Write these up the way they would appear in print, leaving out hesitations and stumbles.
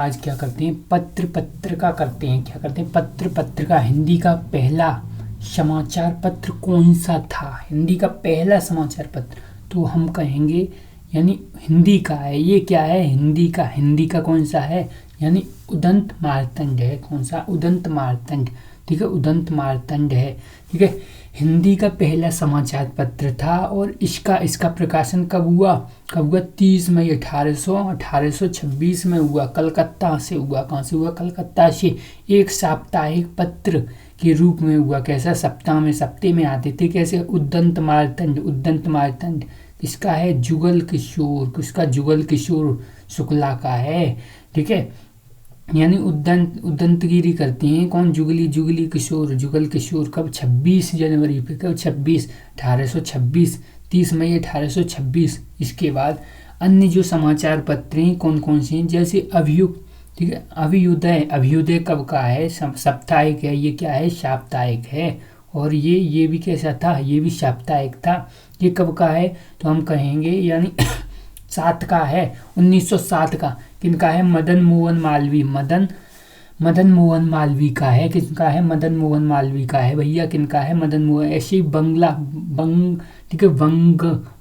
आज क्या करते हैं, पत्र पत्रिका करते हैं। क्या करते हैं, पत्र पत्रिका। हिंदी का पहला समाचार पत्र कौन सा था? हिंदी का पहला समाचार पत्र तो हम कहेंगे यानी हिंदी का है। ये क्या है, हिंदी का कौन सा है, यानी उदंत मार्तंड है। कौन सा? उदंत मार्तंड। ठीक है, उदंत मार्तंड है। ठीक है, हिंदी का पहला समाचार पत्र था। और इसका प्रकाशन कब हुआ? 30 मई 1826 में हुआ। कलकत्ता से हुआ। कहाँ से हुआ? कलकत्ता से। एक साप्ताहिक पत्र के रूप में हुआ। कैसा? सप्ते में आते थे। कैसे? उदंत मार्तंड। इसका है जुगल किशोर। किसका? जुगल किशोर शुक्ला का है। ठीक है, यानी उदंतगिरी करते हैं कौन? जुगली किशोर, जुगल किशोर। कब? 26 जनवरी पे। कब? 1826, 30 मई 1826। इसके बाद अन्य जो समाचार पत्र हैं कौन कौन से हैं? जैसे अभियुक्त। ठीक है, अभ्युदय कब का है? साप्ताहिक है। ये क्या है? साप्ताहिक है। और ये भी कैसा था? ये भी साप्ताहिक था। ये कब का है? तो हम कहेंगे यानी 7 का है, 1907 का। किनका है? मदन मोहन मालवीय का है। किसका है? मदन मोहन मालवीय का है भैया। किनका है? मदन मोहन। ऐसे ही ठीक है,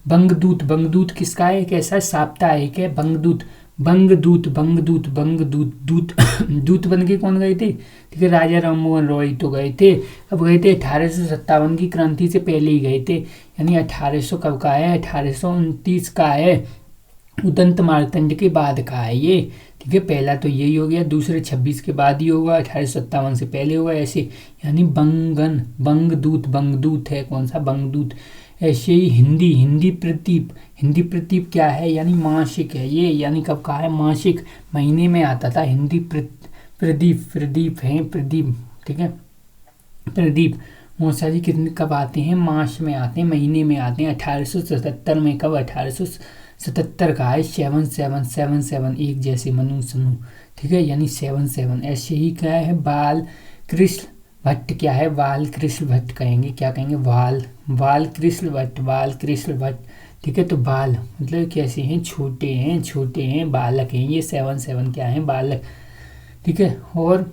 बंगदूत किसका है? कैसा है? साप्ताहिक है। बंगदूत दूत बन के कौन गए थे? ठीक है, राजा राममोहन रॉय तो गए थे। अब गए थे 1857 की क्रांति से पहले ही गए थे। यानी 1800 कब का है? 1829 का है। उदंत मार्तंड के बाद का है ये। ठीक है, पहला तो यही हो गया, दूसरे 26 के बाद ही होगा, 1857 से पहले होगा ऐसे। यानी बंगदूत है। कौन सा? बंगदूत। ऐसे ही हिंदी प्रदीप क्या है? यानी मासिक है ये। यानी कब का है? मासिक, महीने में आता था। हिंदी प्रदीप है। प्रदीप। ठीक है, प्रदीप। मौसा जी कितने कब आते हैं? मार्च में आते हैं, महीने में आते हैं। 1877 में। कब? 1877 का है। 7777 एक जैसे मनु समूह। ठीक है, यानी 77। ऐसे ही क्या है? बाल कृष्ण भट्ट। क्या है? बाल कृष्ण भट्ट कहेंगे। क्या कहेंगे? बाल कृष्ण भट्ट। ठीक है, तो बाल मतलब कैसे हैं? छोटे हैं, बालक हैं ये। 77 क्या है? बालक। ठीक है, और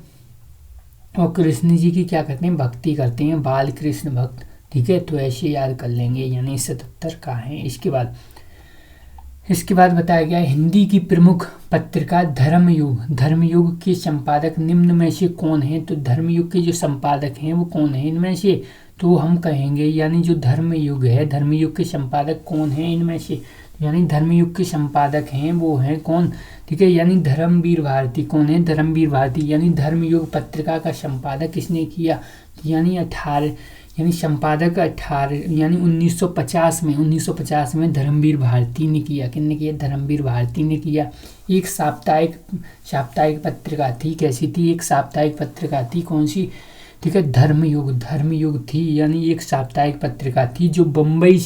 कृष्ण जी की क्या करते हैं? भक्ति करते हैं, बाल कृष्ण भक्त। ठीक है, तो ऐसे याद कर लेंगे। यानी 77 का है। इसके बाद बताया गया है हिंदी की प्रमुख पत्रिका धर्मयुग के संपादक निम्न में से कौन है? तो धर्मयुग के जो संपादक हैं वो कौन है इनमें से? तो हम कहेंगे यानी जो धर्मयुग है, धर्मयुग के संपादक कौन है इनमें से? यानी धर्मयुग के संपादक हैं वो हैं कौन? ठीक है, यानी धर्मवीर भारती। कौन है? धर्मवीर भारती। यानी धर्मयुग पत्रिका का संपादक किसने किया? यानी 18 यानी संपादक 18 यानी 1950 में धर्मवीर भारती ने किया। किसने किया? धर्मवीर भारती ने किया। एक साप्ताहिक पत्रिका थी। कैसी थी? एक साप्ताहिक पत्रिका थी। कौन सी? ठीक है, धर्मयुग थी। यानी एक साप्ताहिक पत्रिका थी जो बम्बई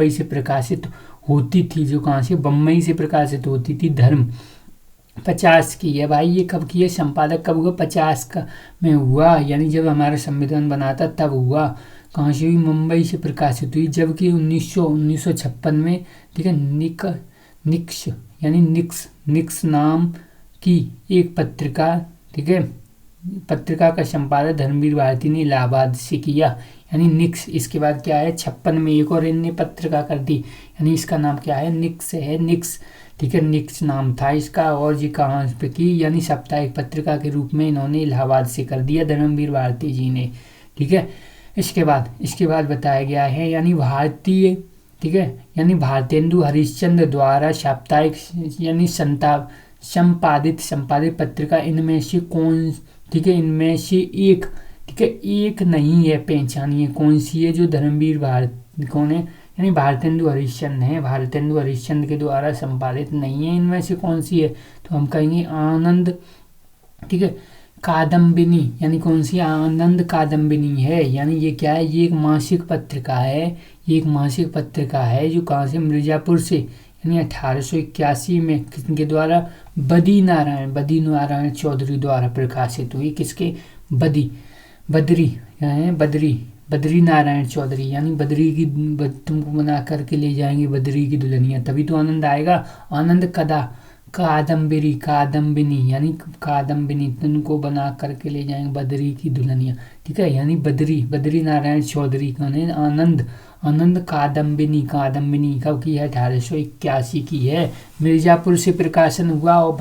से प्रकाशित होती थी। जो कहाँ से? बम्बई से प्रकाशित होती थी। धर्म 50 की है भाई। ये कब की है? संपादक कब हुआ? 50 का में हुआ। यानी जब हमारा संविधान बना था तब हुआ। कहाँ से हुई? मुंबई से प्रकाशित हुई। जबकि 1956 में, ठीक है, निक्स नाम की एक पत्रिका, ठीक है, पत्रिका का संपादक धर्मवीर भारती ने इलाहाबाद से किया। यानी निक्स। इसके बाद क्या है? 56 में एक और इनने पत्रिका कर दी। यानी इसका नाम क्या है? निक्स। ठीक है, निक्स नाम था इसका। और जी कहाँ पे की? यानी साप्ताहिक पत्रिका के रूप में इन्होंने इलाहाबाद से कर दिया धर्मवीर भारती जी ने। ठीक है, इसके बाद बताया गया है यानी भारतीय, ठीक है, यानी भारतेंदु हरिश्चंद्र द्वारा साप्ताहिक यानी संपादित पत्रिका इनमें से कौन? ठीक है, इनमें से एक, ठीक है, एक नहीं है। पहचानिए कौन सी है जो धर्मवीर भारती कौन है? यानी भारतेंदु हरिश्चंद्र है। भारतेंदु हरिश्चंद्र के द्वारा संपादित नहीं है। इनमें से कौन सी है? तो हम कहेंगे आनंद, ठीक है, कादम्बिनी। यानी कौन सी? आनंद कादम्बिनी है। यानी ये क्या है? ये एक मासिक पत्रिका है। ये एक मासिक पत्रिका है जो कहाँ से? मिर्जापुर से। यानी 1881 में किसके द्वारा? बद्री नारायण चौधरी द्वारा प्रकाशित हुई। किसके? बद्री नारायण चौधरी। यानी बद्री की तुमको बना करके ले जाएंगे बद्री की दुल्हनिया, तभी तो आनंद आएगा। आनंद कादम्बिनी कादम्बिनी यानी कादम्बिनी तुमको बना करके ले जाएंगे बद्री की दुल्हनिया। ठीक है, यानी बद्री नारायण चौधरी का ने आनंद आनंद कादम्बिनी कादम्बिनी कब की है? 1881 की है। मिर्जापुर से प्रकाशन हुआ। और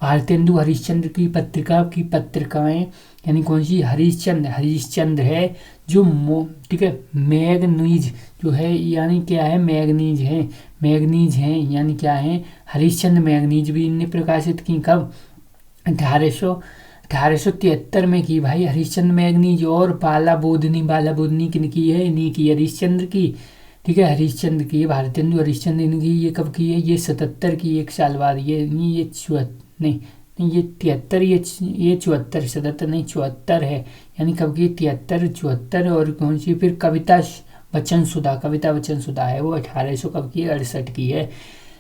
भारतेंदु हरिश्चंद्र की पत्रिका की पत्रिकाएं यानी कौन सी? हरिश्चंद्र है जो ठीक है, मैगनीज जो है यानी क्या है? मैगनीज है यानी क्या है? हरिश्चंद्र मैगनीज भी इनने प्रकाशित की। कब? 1873 में की भाई हरिश्चंद्र मैगनीज। और बाला बोधनी किनकी है? इन्हीं की, हरिश्चंद्र की। ठीक है, हरिश्चंद्र की, भारतेंदु हरिश्चंद्र इनकी। ये कब की है? ये 77 की, एक साल बाद। ये 73, ये 74, 77 नहीं 74 है। यानी कब की? 73, 74। और कौन सी फिर? कविता वचन सुधा है वो 1800 कब की? 68 की है।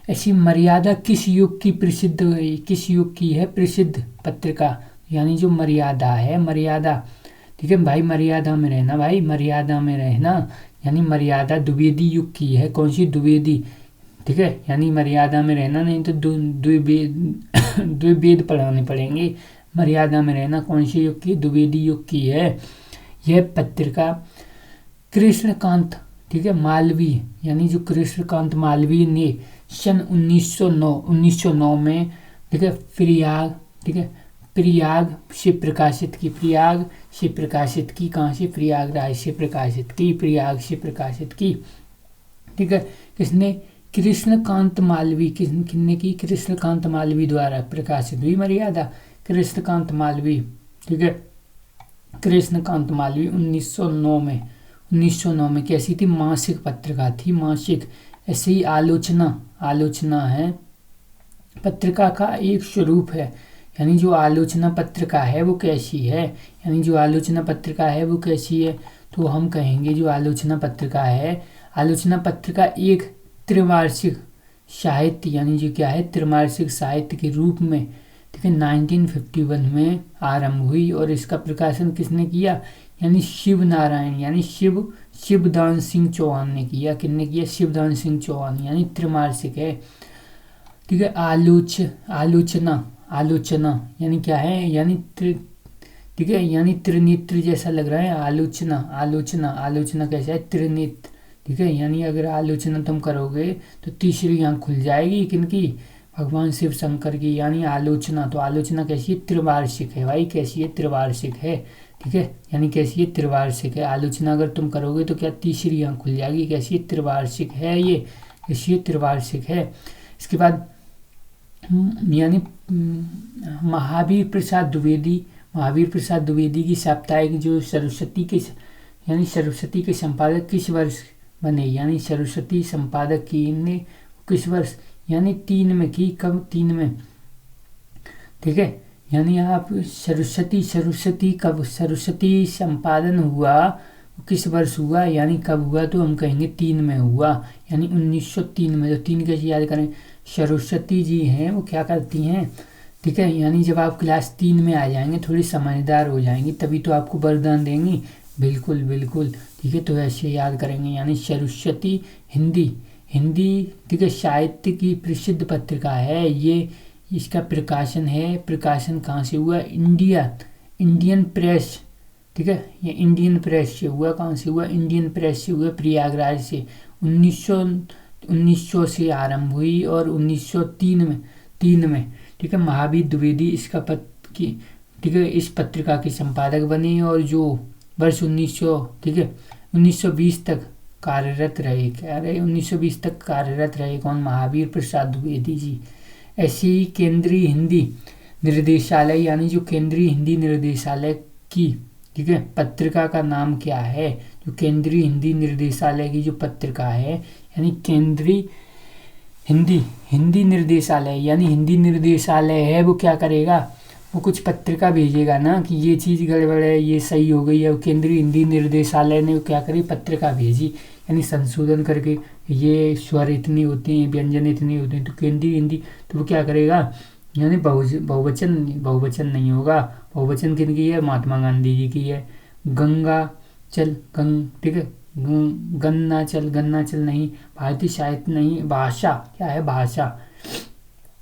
ऐसी मर्यादा किस युग की है प्रसिद्ध पत्रिका? यानी जो मर्यादा है, मर्यादा, ठीक है भाई, मर्यादा में रहना यानी मर्यादा द्विवेदी युग की है। कौन सी? द्विवेदी। ठीक है, यानी मर्यादा में रहना, नहीं तो द्विवेद पढ़ाने पड़ेंगे। मर्यादा में रहना कौन सी युग की? द्विवेदी युग की है। यह पत्रिका कृष्णकांत, ठीक है, मालवीय, यानी जो कृष्णकांत मालवीय ने सन 1909 में, ठीक है, प्रयाग से प्रकाशित की। कहाँ से? प्रयागराज से प्रकाशित की। ठीक है, किसने? कृष्णकांत मालवीय। किसने की? कृष्णकांत मालवीय द्वारा प्रकाशित हुई मर्यादा। कृष्णकांत मालवीय, ठीक है, कृष्णकांत मालवीय 1909 में कैसी थी? मासिक पत्रिका थी, मासिक। ऐसे ही आलोचना है पत्रिका का एक स्वरूप है। यानी जो आलोचना पत्रिका है वो कैसी है? तो हम कहेंगे जो आलोचना पत्रिका एक त्रिवार्षिक साहित्य, यानी जो क्या है? त्रिवार्षिक साहित्य के रूप में, ठीक है, 1951 में आरंभ हुई। और इसका प्रकाशन किसने किया? यानी शिवनारायण, यानी शिवदान सिंह चौहान ने किया। किसने किया? शिवदान सिंह चौहान। यानी त्रिवार्षिक है। ठीक है, आलोचना यानी क्या है? यानी ठीक है, यानी त्रिनेत्र जैसा लग रहा है। आलोचना कैसा है? त्रिनेत्र। ठीक है, यानी अगर आलोचना तुम करोगे तो तीसरी आंख खुल जाएगी। किनकी? भगवान शिव शंकर की। यानी आलोचना, तो आलोचना कैसी है? त्रिवार्षिक है भाई। कैसी है? त्रिवार्षिक है। ठीक है, यानी कैसी है? त्रिवार्षिक है। आलोचना अगर तुम करोगे तो क्या? तीसरी आंख खुल जाएगी। कैसी है? त्रिवार्षिक है ये। कैसी है? त्रिवार्षिक है। इसके बाद यानी महावीर प्रसाद द्विवेदी की साप्ताहिक जो सरस्वती के संपादक किस वर्ष बने? यानी सरस्वती संपादक की इनने किस वर्ष? यानी 3 में की। कब? 3 में। ठीक है, यानी आप सरस्वती संपादन हुआ किस वर्ष हुआ? यानी कब हुआ? तो हम कहेंगे 3 में हुआ, यानी 1903 में। तो 3 कैसे याद करें? सरस्वती जी हैं वो क्या करती हैं? ठीक है, यानी जब आप क्लास 3 में आ जाएंगे, थोड़ी समझदार हो जाएंगी, तभी तो आपको वरदान देंगी। बिल्कुल। ठीक है, तो ऐसे याद करेंगे। यानी सरस्वती हिंदी, ठीक है, साहित्य की प्रसिद्ध पत्रिका है ये। इसका प्रकाशन कहाँ से हुआ? Indian press. ठीक है, ये इंडियन प्रेस से हुआ। कहाँ से हुआ? इंडियन प्रेस से हुआ, प्रयागराज से। 1900 से आरंभ हुई और 1903 में ठीक है, महावीर द्विवेदी इसका ठीक है, इस पत्रिका के संपादक बने। और जो वर्ष 1920 तक कार्यरत रहे। 1920 तक कार्यरत रहे। कौन? महावीर प्रसाद द्विवेदी जी। ऐसे ही केंद्रीय हिंदी निर्देशालय, यानी जो केंद्रीय हिंदी निर्देशालय की, ठीक है, पत्रिका का नाम क्या है? जो केंद्रीय हिंदी निर्देशालय की जो पत्रिका है, यानी केंद्रीय हिंदी निर्देशालय, यानी हिंदी निर्देशालय है, वो क्या करेगा? वो कुछ पत्रिका भेजेगा ना कि ये चीज़ गड़बड़ है, ये सही हो गई है। केंद्रीय हिंदी निर्देशालय ने क्या करी? पत्रिका भेजी, यानी संशोधन करके ये स्वर इतने होते हैं, व्यंजन इतने होते हैं। तो केंद्रीय हिंदी, तो वो क्या करेगा? यानी बहुवचन नहीं होगा। बहुवचन किनकी है? महात्मा गांधी जी की है। ठीक है, गन्ना चल नहीं, भारतीय साहित्य नहीं, भाषा क्या है? भाषा,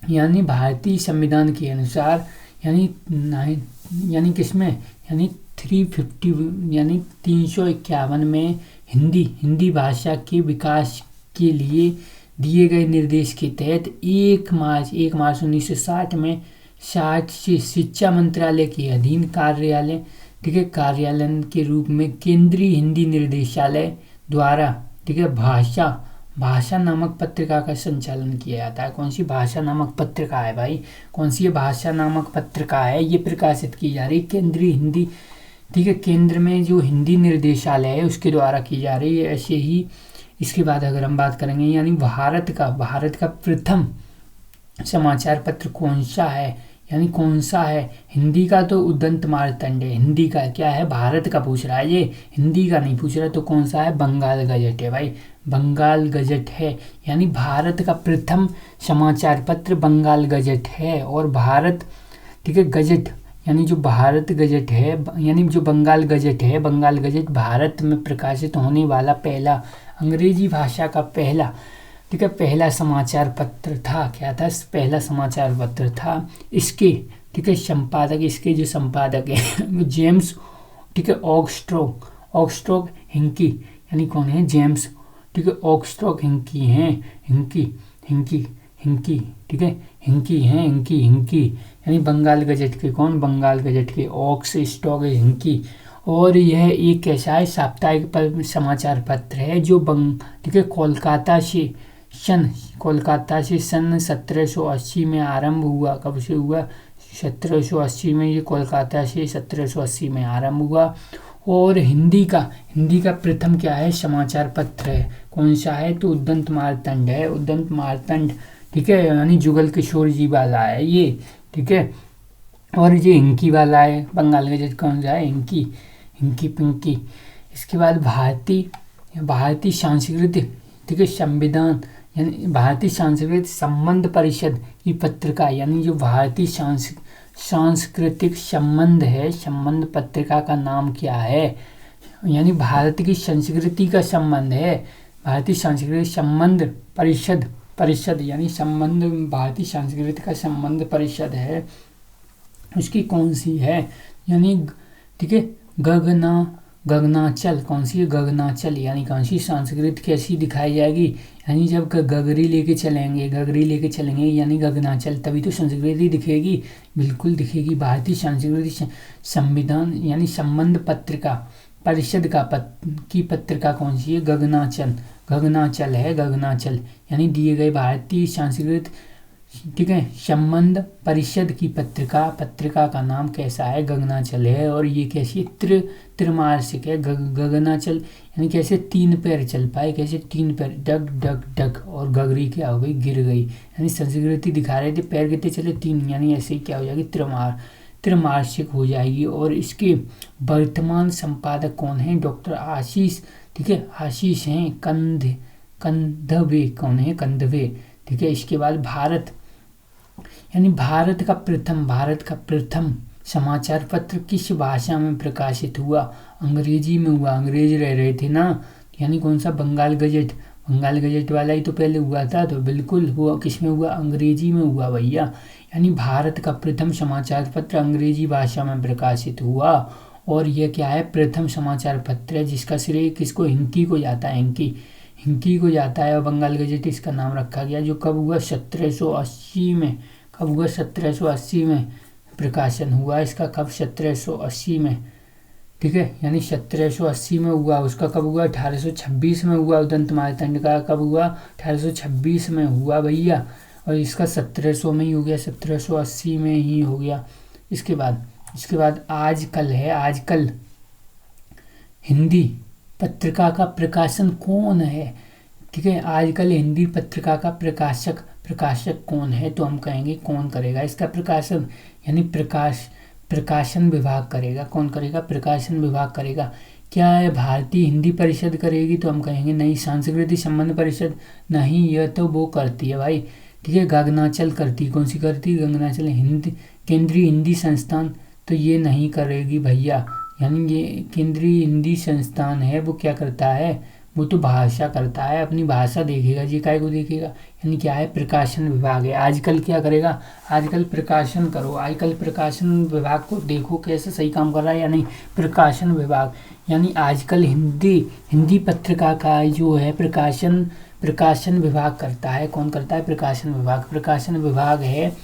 यानी भारतीय संविधान के अनुसार, यानी यानी किसमें, यानी 350 यानी 351 में हिंदी भाषा के विकास के लिए दिए गए निर्देश के तहत 1 मार्च 1960 में 60 से शिक्षा मंत्रालय के अधीन कार्यालय, ठीक है, कार्यालय के रूप में केंद्रीय हिंदी निर्देशालय द्वारा, ठीक है, भाषा नामक पत्रिका का संचालन किया जाता है। कौन सी भाषा नामक पत्रिका है भाई, कौन सी भाषा नामक पत्रिका है, ये प्रकाशित की जा रही केंद्रीय हिंदी, ठीक है, केंद्र में जो हिंदी निर्देशालय है उसके द्वारा की जा रही है। ऐसे ही इसके बाद अगर हम बात करेंगे, यानी भारत का प्रथम समाचार पत्र कौन सा है, यानी कौन सा है, हिंदी का तो उदंत मार्तंड है। हिंदी का क्या है, भारत का पूछ रहा है ये, हिंदी का नहीं पूछ रहा, तो कौन सा है, बंगाल गजट है भाई, बंगाल गजट है। यानी भारत का प्रथम समाचार पत्र बंगाल गजट है। और भारत, ठीक है, गजट यानी जो भारत गजट है, यानी जो बंगाल गजट है, बंगाल गजट भारत में प्रकाशित होने वाला पहला अंग्रेजी भाषा का पहला, ठीक है, पहला समाचार पत्र था। क्या था, पहला समाचार पत्र था। इसके, ठीक है, संपादक, इसके जो संपादक है जेम्स, ठीक है, ऑक्सट्रॉक हिंकी, यानी कौन है, जेम्स, ठीक है, ऑक्सट्रॉक हिंकी हैं, हिंकी, ठीक है, हिंकी, यानी बंगाल गजट के कौन, बंगाल गजट के ऑक्सस्टॉक हिंकी। और यह एक कैसा है, साप्ताहिक समाचार पत्र है जो ठीक है, कोलकाता से सन 1780 में आरंभ हुआ। कब से हुआ, 1780 में, ये कोलकाता से 1780 में आरंभ हुआ। और हिंदी का प्रथम क्या है, समाचार पत्र है, कौन सा है, तो उदंत मार्तंड है, उदंत मार्तंड, ठीक है, यानी जुगल किशोर जी वाला है ये, ठीक है। और ये हिंकी वाला है, बंगाल गजट कौन सा है, हिंकी पिंकी। इसके बाद भारतीय सांस्कृतिक, ठीक है, संविधान, यानी भारतीय सांस्कृतिक संबंध परिषद की पत्रिका, यानी जो भारतीय सांस्कृतिक संबंध है, संबंध पत्रिका का नाम क्या है, यानी भारत की संस्कृति का संबंध है, भारतीय सांस्कृतिक संबंध परिषद यानी संबंध, भारतीय संस्कृति का संबंध परिषद है, उसकी कौन सी है, यानी, ठीक है, गगनाचल, कौन सी है, गगनाचल, यानी कौन सी संस्कृत कैसी दिखाई जाएगी, यानी जब गगरी लेके चलेंगे यानी गगनाचल, तभी तो संस्कृति दिखेगी, बिल्कुल दिखेगी। भारतीय संस्कृति संविधान यानी संबंध पत्रिका परिषद की पत्रिका कौन सी है, गगनाचल है, गगनाचल, यानी दिए गए भारतीय संस्कृत, ठीक है, संबंध परिषद की पत्रिका का नाम कैसा है, गगनाचल है। और ये कैसी त्रिमासिक है, गगनाचल, यानी कैसे 3 पैर चल पाए, कैसे 3 पैर, डग डग डग, और गगरी क्या हो गई, गिर गई, यानी संस्कृति दिखा रहे थे, पैर कितने चले, 3, यानी ऐसे ही क्या हो जाएगी, त्रिमासिक हो जाएगी। और इसके वर्तमान संपादक कौन है, डॉक्टर आशीष, ठीक है, आशीष हैं कंधवे, कौन है, कंधवे, ठीक है। इसके बाद यानी भारत का प्रथम समाचार पत्र किस भाषा में प्रकाशित हुआ, अंग्रेजी में हुआ, अंग्रेज रह रहे थे ना, यानी कौन सा, बंगाल गजट वाला ही तो पहले हुआ था, तो बिल्कुल हुआ, किस में हुआ, अंग्रेजी में हुआ भैया। यानी भारत का प्रथम समाचार पत्र अंग्रेजी भाषा में प्रकाशित हुआ। और यह क्या है, प्रथम समाचार पत्र है जिसका श्रेय किसको, हिंकी को जाता है, हिंकी को जाता है। और बंगाल गजट इसका नाम रखा गया, जो कब हुआ, 1780 में, कब हुआ, 1780 में प्रकाशन हुआ इसका, कब, 1780 में, ठीक है, यानी 1780 में हुआ। उसका कब हुआ, 1826 में हुआ। उदंत मार्तंड का कब हुआ, 1826 में हुआ भैया। और इसका 1700 में ही हो गया, 1780 में ही हो गया। इसके बाद आजकल हिंदी पत्रिका का प्रकाशन कौन है, ठीक है, आजकल हिंदी पत्रिका का प्रकाशक कौन है, तो हम कहेंगे कौन करेगा इसका प्रकाशन, यानी प्रकाशन विभाग करेगा। कौन करेगा, प्रकाशन विभाग करेगा। क्या है, भारतीय हिंदी परिषद करेगी, तो हम कहेंगे नहीं, सांस्कृतिक संबंध परिषद नहीं, यह तो वो करती है भाई, ठीक है, गगनाचल करती, कौन सी करती, गगनाचल, हिंदी केंद्रीय हिंदी संस्थान, तो ये नहीं करेगी भैया, यानी ये केंद्रीय हिंदी संस्थान है, वो क्या करता है, वो तो भाषा करता है, अपनी भाषा देखेगा जी, काय को देखेगा। यानी क्या है, प्रकाशन विभाग है। आजकल क्या करेगा, आजकल प्रकाशन करो, आजकल प्रकाशन विभाग को देखो कैसे सही काम कर रहा है या नहीं। प्रकाशन विभाग यानी आजकल हिंदी पत्रिका का जो है प्रकाशन विभाग करता है। कौन करता है, प्रकाशन विभाग। प्रकाशन विभाग है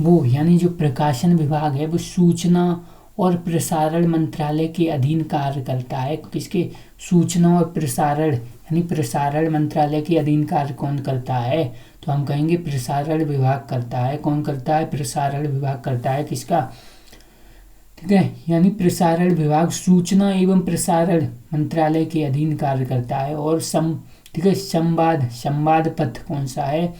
वो, यानी जो प्रकाशन विभाग है वो सूचना और प्रसारण मंत्रालय के अधीन कार्य करता है। किसके, सूचना और प्रसारण, यानी प्रसारण मंत्रालय के अधीन कार्य कौन करता है, तो हम कहेंगे प्रसारण विभाग करता है। कौन करता है, प्रसारण विभाग करता है। किसका, ठीक है, यानी प्रसारण विभाग सूचना एवं प्रसारण मंत्रालय के अधीन कार्य करता है। और ठीक है, संवाद पथ कौन सा है,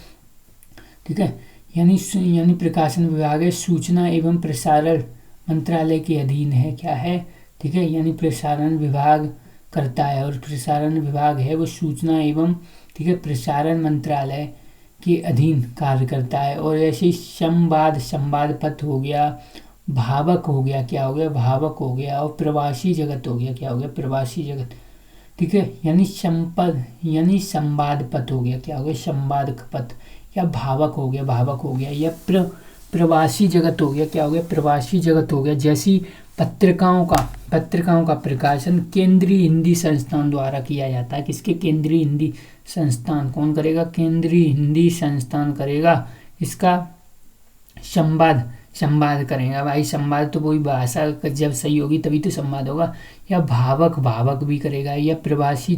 ठीक है, यानी प्रकाशन विभाग है, सूचना एवं प्रसारण मंत्रालय के अधीन है, क्या है, ठीक है, यानी प्रसारण विभाग करता है। और प्रसारण विभाग है वो सूचना एवं, ठीक है, प्रसारण मंत्रालय के अधीन कार्य करता है। और ऐसे संवाद पथ हो गया, भावक हो गया, क्या हो गया, भावक हो गया। और प्रवासी जगत हो गया, क्या हो गया, प्रवासी जगत, ठीक है, यानी संवाद पथ हो गया, क्या हो गया, संवाद पथ, या भावक हो गया, या प्रवासी जगत हो गया, क्या हो गया, प्रवासी जगत हो गया। जैसी पत्रिकाओं का प्रकाशन केंद्रीय हिंदी संस्थान द्वारा किया जाता है। किसके, केंद्रीय हिंदी संस्थान। कौन करेगा, केंद्रीय हिंदी संस्थान करेगा। इसका संवाद करेगा भाई। संवाद तो वही भाषा जब सही होगी तभी तो संवाद होगा। या भावक भी करेगा। या प्रवासी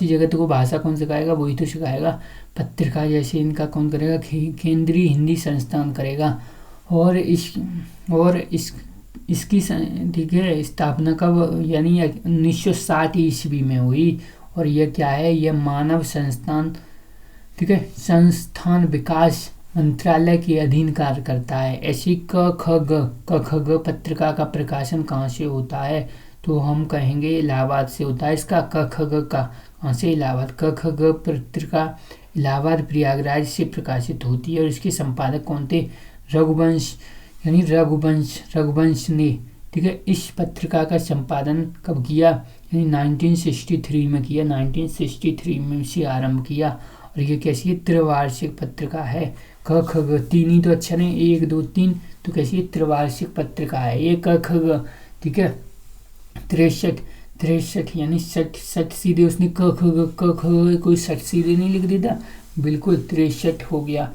जगत को भाषा कौन सिखाएगा, वही तो सिखाएगा। पत्रिका जैसे इनका कौन करेगा, केंद्रीय हिंदी संस्थान करेगा। और इसकी ठीक है स्थापना कब, यानी 1960 ईस्वी में हुई। और यह क्या है, यह मानव संस्थान, ठीक है, संस्थान विकास मंत्रालय के अधीन कार्य करता है। ऐसी क ख ग पत्रिका का प्रकाशन कहाँ से होता है, तो हम कहेंगे इलाहाबाद से होता है। इसका क ख ग का कहाँ से, इलाहाबाद। क ख ग पत्रिका इलाहाबाद प्रयागराज से प्रकाशित होती है। और इसके संपादक कौन थे, रघुवंश ने, ठीक है, इस पत्रिका का संपादन कब किया, यानी 1963 में किया। 1963 में से आरंभ किया। और ये कैसी है, त्रिवार्षिक पत्रिका है। क ख ग तीन ही तो अक्षर हैं, 1 2 3, तो कैसी है, त्रिवार्षिक पत्रिका है ये क ख ग, ठीक है। 63 यानी 60 सीधे उसने क ख ग कोई 60 सीधे नहीं लिख देता, बिल्कुल 63 हो गया।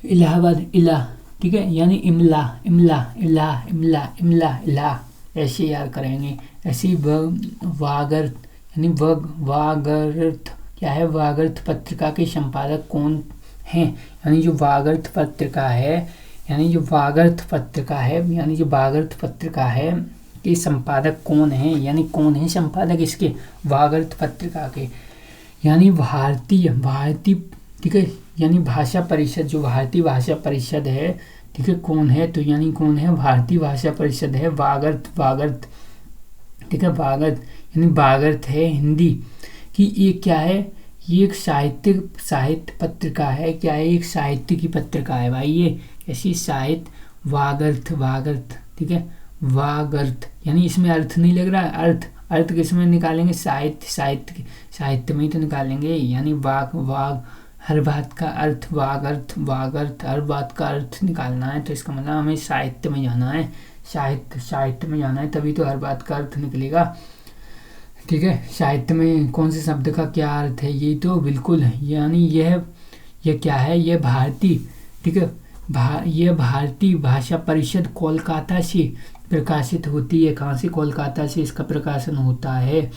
इलाहाबाद, ठीक है, यानी इमला ऐसे याद करेंगे। ऐसी वागर्थ, यानी वागर्थ क्या है, वागर्थ पत्रिका के संपादक कौन हैं, यानी जो वागर्थ पत्रिका है के संपादक कौन हैं, यानी कौन है संपादक इसके, वागर्थ पत्रिका के, यानी भारतीय, ठीक है, यानी भाषा परिषद, जो भारतीय भाषा परिषद है, ठीक है, कौन है, तो यानी कौन है, भारतीय भाषा परिषद है। वागर्थ, ठीक है, वागर्थ यानी वागर्थ है हिंदी की। ये क्या है, ये एक साहित्य पत्रिका है, क्या है, एक साहित्य की पत्रिका है भाई। ये ऐसी साहित्य, वागर्थ, ठीक है, वागर्थ, यानी इसमें अर्थ नहीं लग रहा है, अर्थ किसमें निकालेंगे, साहित्य में ही तो निकालेंगे। यानी वाग हर बात का अर्थ, वागर्थ हर बात का अर्थ निकालना है, तो इसका मतलब हमें साहित्य में जाना है, साहित्य में जाना है, तभी तो हर बात का अर्थ निकलेगा, ठीक है। साहित्य में कौन से शब्द का क्या अर्थ है, ये तो बिल्कुल, यानी यह क्या है, यह भारतीय, ठीक है, यह भारतीय भाषा परिषद कोलकाता से प्रकाशित होती है। कहाँ से, कोलकाता से इसका प्रकाशन होता है।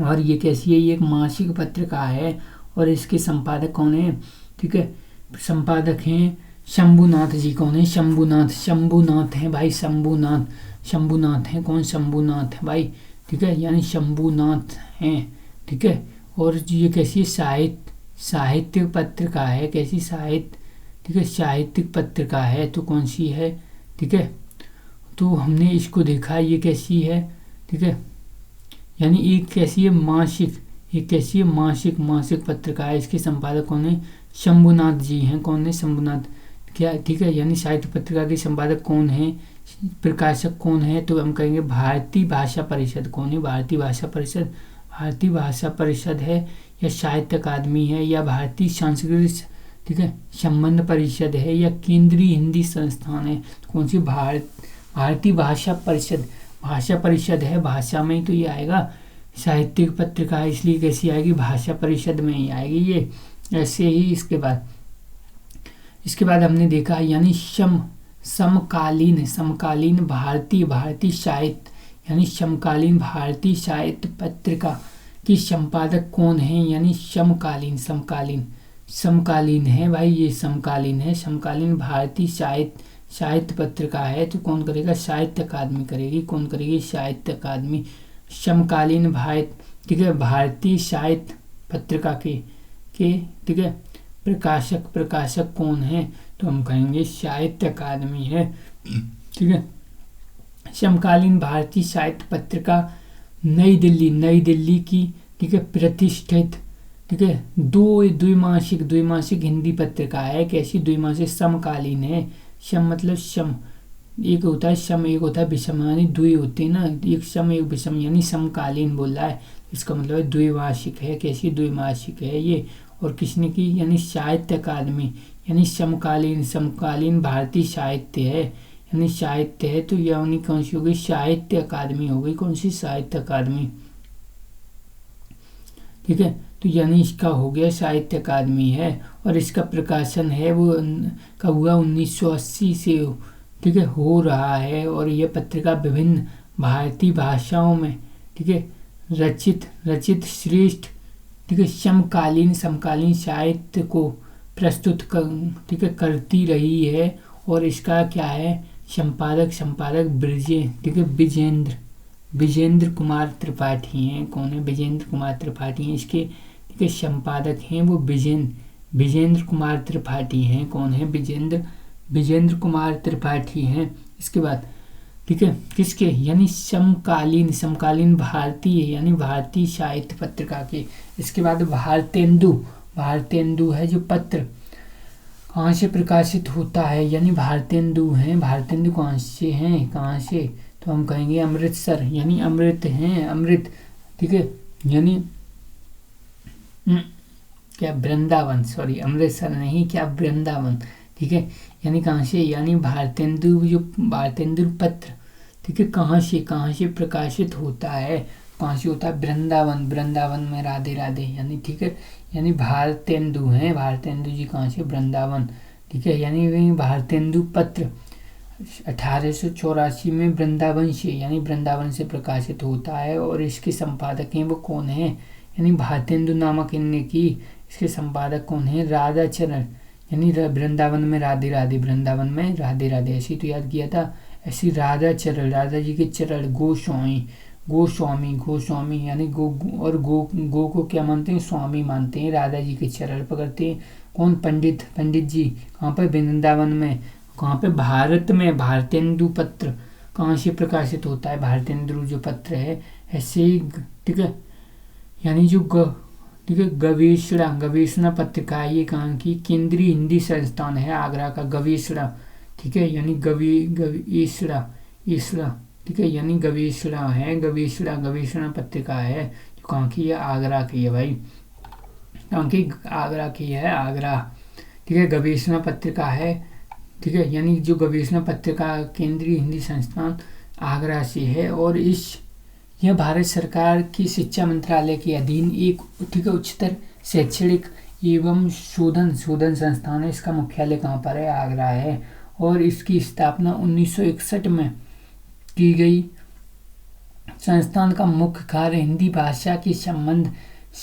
और ये कैसी है, ये एक मासिक पत्रिका है। और इसके संपादक कौन है, ठीक है, संपादक हैं शंभुनाथ जी। कौन है, शंभुनाथ हैं भाई, शंभुनाथ हैं। कौन, शंभुनाथ है भाई, ठीक है, यानी शंभुनाथ हैं, ठीक है। और ये कैसी साहित्यिक पत्रिका है, कैसी साहित्य, ठीक है, साहित्यिक पत्रिका है, तो कौन सी है, ठीक है, तो हमने इसको देखा, ये कैसी है, ठीक है, यानी एक कैसी है, मासिक पत्रिका है। इसके संपादक कौन है, शंभुनाथ जी हैं। कौन है, शंभुनाथ, क्या, ठीक है, यानी साहित्य पत्रिका के संपादक कौन है, प्रकाशक कौन है, तो हम कहेंगे भारतीय भाषा परिषद। कौन है, भारतीय भाषा परिषद। भारतीय भाषा परिषद है या साहित्य अकादमी है या भारतीय सांस्कृतिक, ठीक है, संबंध परिषद है या केंद्रीय हिंदी संस्थान है। तो कौन सी भारतीय भाषा परिषद, भाषा परिषद है, भाषा में ही तो ये आएगा। साहित्यिक पत्रिका है इसलिए कैसी आएगी, भाषा परिषद में ही आएगी ये। ऐसे ही इसके बाद हमने देखा यानी समकालीन भारतीय साहित्य, यानी समकालीन भारतीय साहित्य पत्रिका की संपादक कौन है, यानी समकालीन है भाई, ये समकालीन है। समकालीन भारतीय साहित्य पत्रिका है तो कौन करेगा, साहित्य अकादमी करेगी। कौन करेगी, साहित्य अकादमी। समकालीन ठीक है, भारतीय साहित्य पत्रिका के ठीक है प्रकाशक कौन है, तो हम कहेंगे साहित्य अकादमी है, ठीक है। समकालीन भारतीय साहित्य पत्रिका नई दिल्ली की, ठीक है, प्रतिष्ठित, ठीक है, द्विमासिक हिंदी पत्रिका है। कैसी, द्विमासिक, समकालीन है। सम मतलब सम, एक होता है सम, एक होता है विषम, यानी द्वि होते हैं ना, एक सम एक विषम, यानी समकालीन बोल रहा है, इसका मतलब है द्विमासिक है। कैसी, द्विमासिक है ये। और किसने की, यानी साहित्य अकादमी, यानी समकालीन भारतीय साहित्य है, यानी साहित्य है तो यानी कौन सी होगी, साहित्य अकादमी हो गई। कौन सी, साहित्य अकादमी, ठीक है। तो यानी इसका हो गया साहित्य अकादमी है। और इसका प्रकाशन है वो कब हुआ, 1980 से, ठीक है, हो रहा है। और यह पत्रिका विभिन्न भारतीय भाषाओं में, ठीक है, रचित श्रेष्ठ, ठीक है, समकालीन साहित्य को प्रस्तुत ठीक है करती रही है। और इसका क्या है, संपादक ठीक है विजेंद्र कुमार त्रिपाठी हैं। कौन है, विजेंद्र कुमार त्रिपाठी हैं इसके, ठीक है, संपादक हैं वो विजेंद्र कुमार त्रिपाठी हैं। कौन है, विजेंद्र कुमार त्रिपाठी हैं। इसके बाद, ठीक है, किसके, यानी समकालीन भारतीय, यानी भारतीय साहित्य पत्रिका के। इसके बाद भारतेंदु है जो पत्र कहाँ से प्रकाशित होता है, यानी भारतेंदु हैं। भारतेंदु कहाँ से, तो हम कहेंगे अमृतसर, यानी अमृत, ठीक है, यानी क्या, वृंदावन, सॉरी, अमृतसर नहीं, क्या, वृंदावन, ठीक है। यानी कहाँ से, यानी भारतेंदु पत्र, ठीक है, कहाँ से प्रकाशित होता है, कहाँ से होता है, वृंदावन में राधे राधे, यानी ठीक है, यानी भारतेंदु हैं, भारतेंदु जी कहाँ से, वृंदावन, ठीक है। यानी भारतेंदु पत्र 1884 में वृंदावन से, यानी वृंदावन से प्रकाशित होता है। और इसके संपादक हैं वो कौन है, यानी भारतेंदु नामक इनने की। इसके संपादक कौन है, राधा चरण, यानी वृंदावन में राधे राधे, वृंदावन में राधे राधे, ऐसी तो याद किया था। ऐसी राधा जी के चरण, गोस्वामी, यानी गो को क्या मानते हैं, स्वामी मानते हैं। राधा जी के चरण पकड़ते हैं। कौन, पंडित जी, कहाँ पर, वृंदावन में। कहाँ पे, भारत में। भारतेंदु पत्र कहाँ से प्रकाशित होता है, भारतेंदु जो पत्र है। ऐसे ही, ठीक है, यानी जो ठीक है, गवेषणा पत्रिका है, ये कहाँ की, केंद्रीय हिंदी संस्थान है आगरा का, गवेषणा, ठीक है, यानी गवेषणा, ठीक है, यानी गवेषणा है, गवेषणा पत्रिका है जो कहाँ की है, आगरा की है भाई, कहाँ की, आगरा की है, आगरा, ठीक है, गवेषणा पत्रिका है, ठीक है, यानी जो गवेषणा पत्रिका केंद्रीय हिंदी संस्थान आगरा से है। और यह भारत सरकार की शिक्षा मंत्रालय के अधीन एक, ठीक है, उच्चतर शैक्षणिक एवं शोधन संस्थान है। इसका मुख्यालय कहाँ पर है, आगरा है। और इसकी स्थापना 1961 में की गई। संस्थान का मुख्य कार्य हिंदी भाषा के संबंध,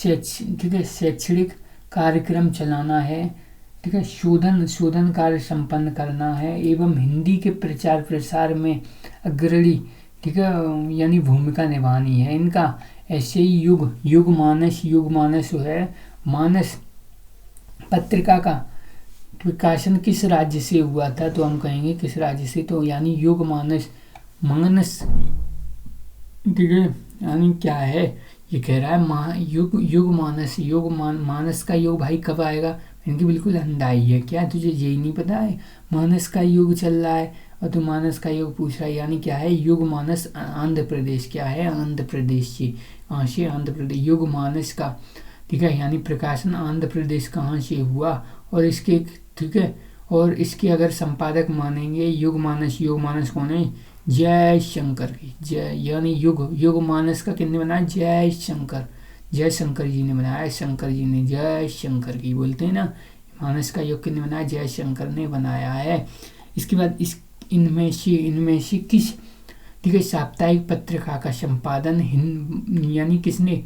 ठीक है, शैक्षणिक कार्यक्रम चलाना है, ठीक है, शोधन कार्य संपन्न करना है एवं हिंदी के प्रचार प्रसार में अग्रणी, ठीक है, यानी भूमिका निभानी है इनका। ऐसे ही युग मानस है, मानस पत्रिका का प्रकाशन किस राज्य से हुआ था, तो हम कहेंगे किस राज्य से, तो यानी युग मानस, ठीक है, यानी क्या है, ये कह रहा है युग मानस का युग भाई कब आएगा, इनकी बिल्कुल अंधाई है क्या, तुझे यही नहीं पता है, मानस का युग चल रहा है मानस का योग पूछ रहा है, यानी क्या है युग मानस आंध्र प्रदेश, क्या है आंध्र प्रदेश जी, कहाँ से आंध्र प्रदेश, युग मानस का, ठीक है, यानी प्रकाशन आंध्र प्रदेश कहाँ से हुआ, और इसके, ठीक है, और इसके अगर संपादक मानेंगे योग मानस कौन है, जय शंकर की, जय यानी युग मानस का किसने बनाया, जय शंकर जी ने बनाया, शंकर जी ने जय शंकर की बोलते हैं ना, मानस का योग किसने बनाया, जय शंकर ने बनाया है। इसके बाद इनमें से किस, ठीक है, साप्ताहिक पत्रिका का संपादन यानी किसने,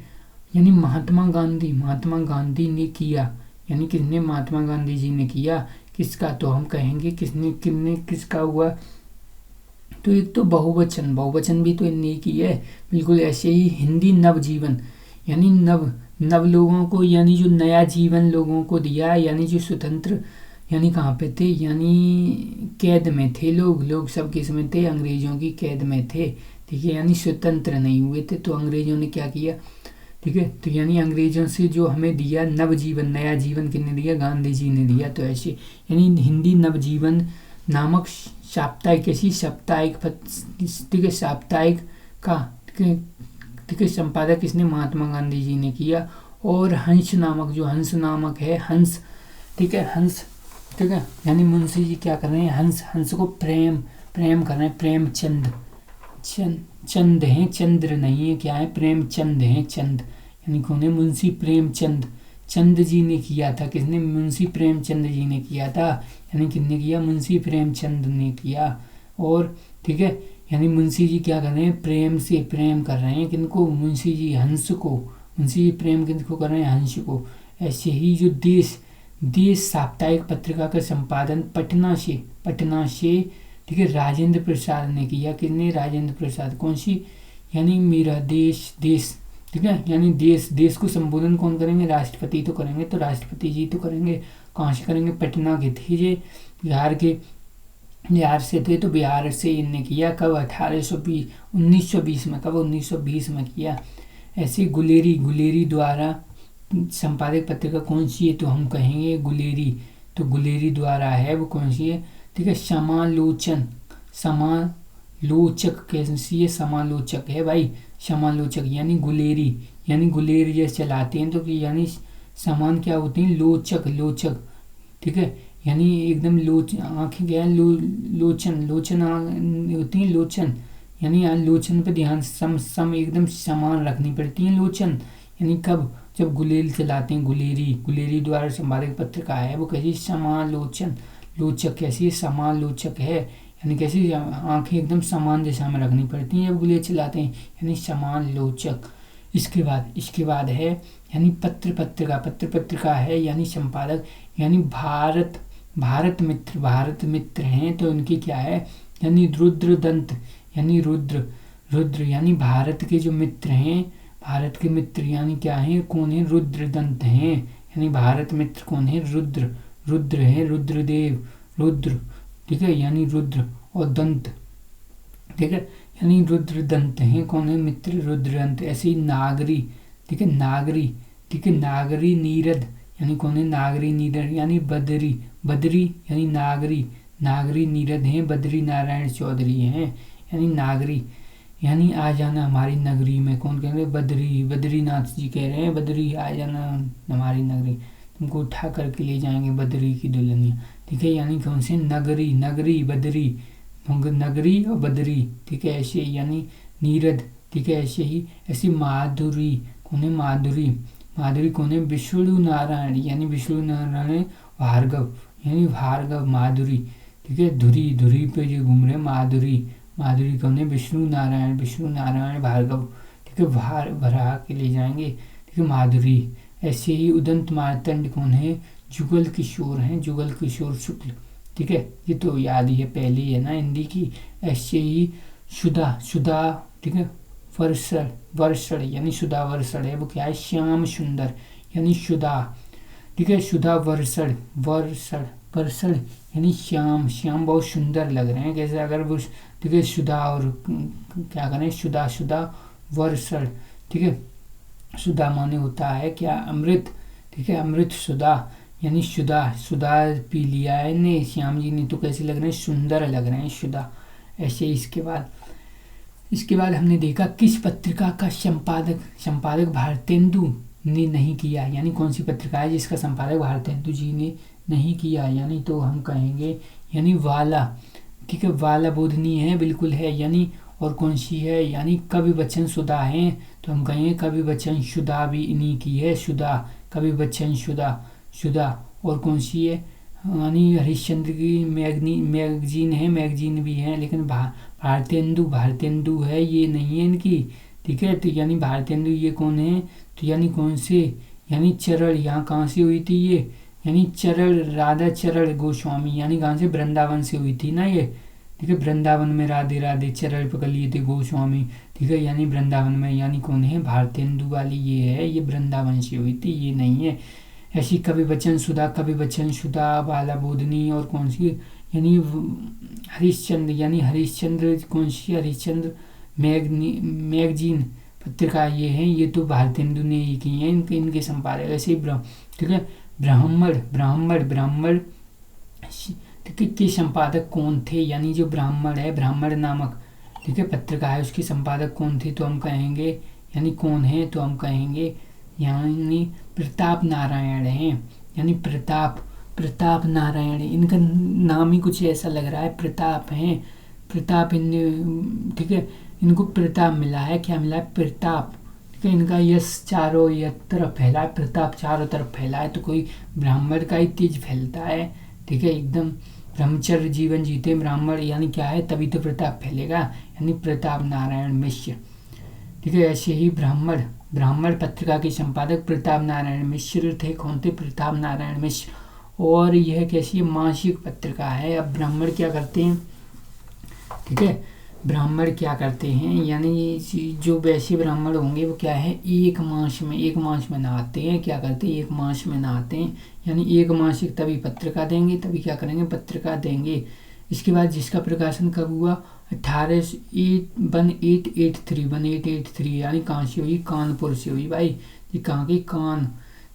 यानी महात्मा गांधी ने किया, यानी किसने, महात्मा गांधी जी ने किया। किसका, तो हम कहेंगे किसका हुआ, तो एक तो बहुवचन भी तो इनने की है, बिल्कुल ऐसे ही हिंदी नवजीवन, यानी नव लोगों को, यानी जो नया जीवन लोगों को दिया, यानी जो स्वतंत्र, यानी कहाँ पे थे, यानी कैद में थे लोग सब किस में थे, अंग्रेजों की कैद में थे, ठीक है, यानी स्वतंत्र नहीं हुए थे, तो अंग्रेजों ने क्या किया, ठीक है, तो यानी अंग्रेजों से जो हमें दिया नवजीवन, नया जीवन किसने दिया, गांधी जी ने दिया। तो ऐसे यानी हिंदी नवजीवन नामक साप्ताहिक, ऐसी साप्ताहिक, ठीक है, साप्ताहिक का, ठीक है, संपादक किसने, महात्मा गांधी जी ने किया। और हंस नामक है, हंस, ठीक है, हंस, ठीक है, यानी मुंशी जी क्या कर रहे हैं, हंस को प्रेम कर रहे हैं, प्रेमचंद, चंद है, चंद्र नहीं है, क्या है, प्रेमचंद है, चंद, यानी कौन है, मुंशी प्रेमचंद, चंद जी ने किया था, किसने, मुंशी प्रेमचंद जी ने किया था, यानी किसने किया, मुंशी प्रेमचंद ने किया। और ठीक है, यानी मुंशी जी क्या कर रहे हैं, प्रेम कर रहे हैं, किनको, मुंशी जी हंस को, मुंशी जी प्रेम किनको कर रहे हैं, हंस को। ऐसे ही जो देश साप्ताहिक पत्रिका का संपादन पटना से, ठीक है, राजेंद्र प्रसाद ने किया, किसने, राजेंद्र प्रसाद, कौन सी, यानी मेरा देश, ठीक है, यानी देश को संबोधन कौन करेंगे, राष्ट्रपति तो करेंगे, तो राष्ट्रपति जी तो करेंगे, कहाँ से करेंगे, पटना के थे ये, बिहार से थे, तो बिहार से इनने किया, कब, 1920 में, कब, 1920 में किया। ऐसे गुलेरी द्वारा संपादक पत्रिका कौन सी है, तो हम कहेंगे गुलेरी, तो गुलेरी द्वारा है, वो कौन सी है, ठीक है, समालोचक कैसी है, समालोचक है भाई, समालोचक, यानी गुलेरी जैसे चलाते हैं, तो यानी समान क्या होते हैं, लोचक, ठीक है, यानी एकदम आंखें क्या है, लोचन होती है, लोचन, यानी यहाँ लोचन पे ध्यान, सम एकदम समान रखनी पड़ती है, लोचन, यानी कब, जब गुलेल चलाते हैं, गुलेरी द्वारा संपादक पत्रिका है, वो कैसी, लोचक कैसी, समालोचक है, यानी कैसी, आंखें एकदम समान दिशा में रखनी पड़ती हैं जब गुलेल चलाते हैं, यानी समालोचक। इसके बाद है, यानी पत्र पत्रिका है, यानी संपादक, यानी भारत मित्र हैं, तो उनकी क्या है, यानी रुद्रदंत, यानी रुद्र यानी भारत के जो मित्र हैं, भारत के मित्र यानी क्या है, कौन है, रुद्रदंत हैं, यानी भारत मित्र कौन है, रुद्र है, रुद्रदेव, ठीक है, यानी रुद्र और दंत, ठीक है, यानी रुद्रदंत हैं, कौन है, मित्र रुद्रदंत। ऐसे ही नागरी, ठीक है, नागरी नीरद, यानी कौन है, नागरी नीरद, यानी बदरी यानी नागरी नीरद हैं, बद्री नारायण चौधरी हैं, यानी नागरी, यानी आ जाना हमारी नगरी में, कौन कह रहे हैं, बद्रीनाथ जी कह रहे हैं, बद्री आ जाना हमारी नगरी, तुमको उठा करके ले जाएंगे बद्री की दुल्हनिया, ठीक है, यानी कौन से, नगरी बद्री, नगरी और बद्री, ठीक है, ऐसे यानी नीरद, ठीक है, ऐसी माधुरी, कौन है, माधुरी कौन है, विष्णु नारायण, यानी विष्णु नारायण भार्गव, यानी भार्गव माधुरी, ठीक है, धुरी पे जो घूम रहे माधुरी कौन है, विष्णु नारायण भार्गव, ठीक है, भरा के ले जाएंगे, ठीक है, माधुरी। ऐसे ही उदंत मार्तंड कौन है, जुगल किशोर शुक्ल, ठीक है, ये तो याद ही है, पहले ही है ना हिंदी की। ऐसे ही सुधा, ठीक है, वर्षण यानी सुधा वर्षण है, वो क्या है, श्याम सुंदर, यानी सुधा, ठीक है, सुधा वर्षण यानी श्याम बहुत सुंदर लग रहे हैं, कैसे, अगर वो, ठीक है, सुधा और क्या करें, सुधा वर्षण, ठीक है, सुधा माने होता है क्या, अमृत, ठीक है, अमृत सुधा, यानी सुधा, सुधा पी लिया है ने श्याम जी ने, तो कैसे लग रहे हैं, सुंदर लग रहे हैं सुधा। ऐसे इसके बाद हमने देखा किस पत्रिका का संपादक संपादक भारतेंदु ने नहीं किया, यानी कौन सी पत्रिका है जिसका संपादक भारतेंदु जी ने नहीं किया, यानी तो हम कहेंगे यानी वाला, ठीक है, वाला बोधनी है, बिल्कुल है, यानी और कौन सी है, यानी कवि बच्चन सुधा है, तो हम कहेंगे कवि बच्चन सुधा भी इन्हीं की है, सुधा, कवि बच्चन सुधा, सुधा। और कौन सी है, यानी हरिश्चंद्र की मैगजीन है, मैगजीन भी है, लेकिन भारतेंदु, भारतेंदु है ये नहीं है इनकी, ठीक है। तो यानी भारतेंदु ये कौन है, तो यानी कौन से, यानी चरण, यहाँ कहाँ से हुई थी ये, यानी चरण, राधा चरण गोस्वामी, यानी कहाँ से, वृंदावन से हुई थी ना ये, ठीक है। वृंदावन में राधे राधे चरण पकड़ लिए थे गोस्वामी, ठीक है, यानी वृंदावन में, यानी कौन है, भारतेंदु वाली ये है, ये वृंदावन से हुई थी, ये नहीं है। ऐसी कवि बच्चन सुधा, कवि बच्चन सुधा, बाला बोधनी, और कौन सी, यानी हरिश्चंद्र, यानी हरिश्चंद्र कौन सी, हरिश्चंद्र मैगजीन पत्रिका ये है, ये तो भारतेंदु ने ही की है, इनके संपादक। ऐसे ही ठीक है, ब्राह्मण, ब्राह्मण के संपादक कौन थे, यानी जो ब्राह्मण है, ब्राह्मण नामक, ठीक है, पत्रिका है, उसके संपादक कौन थे, तो हम कहेंगे यानी कौन है, तो हम कहेंगे यानी प्रताप नारायण है, यानी प्रताप नारायण, इनका नाम ही कुछ ऐसा लग रहा है, प्रताप है, प्रताप, इन, ठीक है, इनको प्रताप मिला है, क्या मिला है, प्रताप, ठीक है। इनका यश चारों तरफ फैला है, प्रताप चारों तरफ फैला है, तो कोई ब्राह्मण का ही तेज फैलता है, ठीक है, एकदम ब्रह्मचर्य जीवन जीते ब्राह्मण, यानी क्या है, तभी तो प्रताप फैलेगा, यानी प्रताप नारायण मिश्र, ठीक है। ऐसे ही ब्राह्मण पत्रिका के संपादक प्रताप नारायण मिश्र थे, कौन थे, प्रताप नारायण मिश्र। और यह कैसी मासिक पत्रिका है। अब ब्राह्मण क्या करते हैं, ठीक है, ब्राह्मण क्या करते हैं, यानी जो वैसे ब्राह्मण होंगे वो क्या है, एक मास में नहाते हैं, क्या करते हैं, एक मास में नहाते हैं, यानी एक मासिक तभी पत्रिका देंगे, तभी क्या करेंगे, पत्रिका देंगे। इसके बाद जिसका प्रकाशन कब हुआ, 1883, यानी कहाँ से हुई, कानपुर से हुई भाई, ये कहाँ की, कान,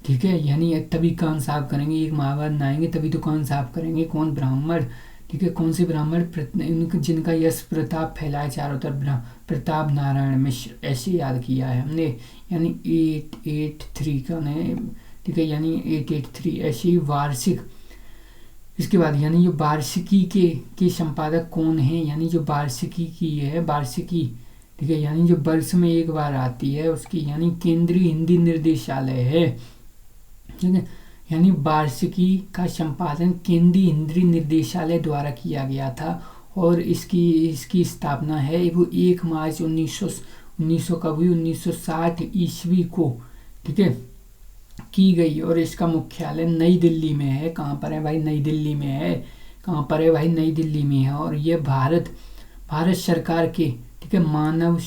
ठीक है, यानी तभी कान साफ करेंगे, एक माह बाद नहाएंगे तभी तो कान साफ करेंगे, कौन, ब्राह्मण, ठीक है। कौन से ब्राह्मण, जिनका यश प्रताप फैलाए चारों तरफ, प्रताप नारायण मिश्र, ऐसे याद किया है हमने, यानी 883 का, ठीक है, यानी 883, ऐसे ही वार्षिक। इसके बाद यानी जो वार्षिकी के संपादक कौन है, यानी जो वार्षिकी की है, वार्षिकी, ठीक है, यानी जो वर्ष में एक बार आती है उसकी, यानी केंद्रीय हिंदी निर्देशालय है, ठीक है, यानी वार्षिकी का संपादन केंद्रीय हिंदी निर्देशालय द्वारा किया गया था, और इसकी स्थापना है वो 1 मार्च 1900 कब हुई, 1960 ईस्वी को, ठीक है, की गई। और इसका मुख्यालय नई दिल्ली में है, कहाँ पर है भाई, नई दिल्ली में है, कहाँ पर है भाई, नई दिल्ली में है। और ये भारत सरकार के, ठीक है, मानव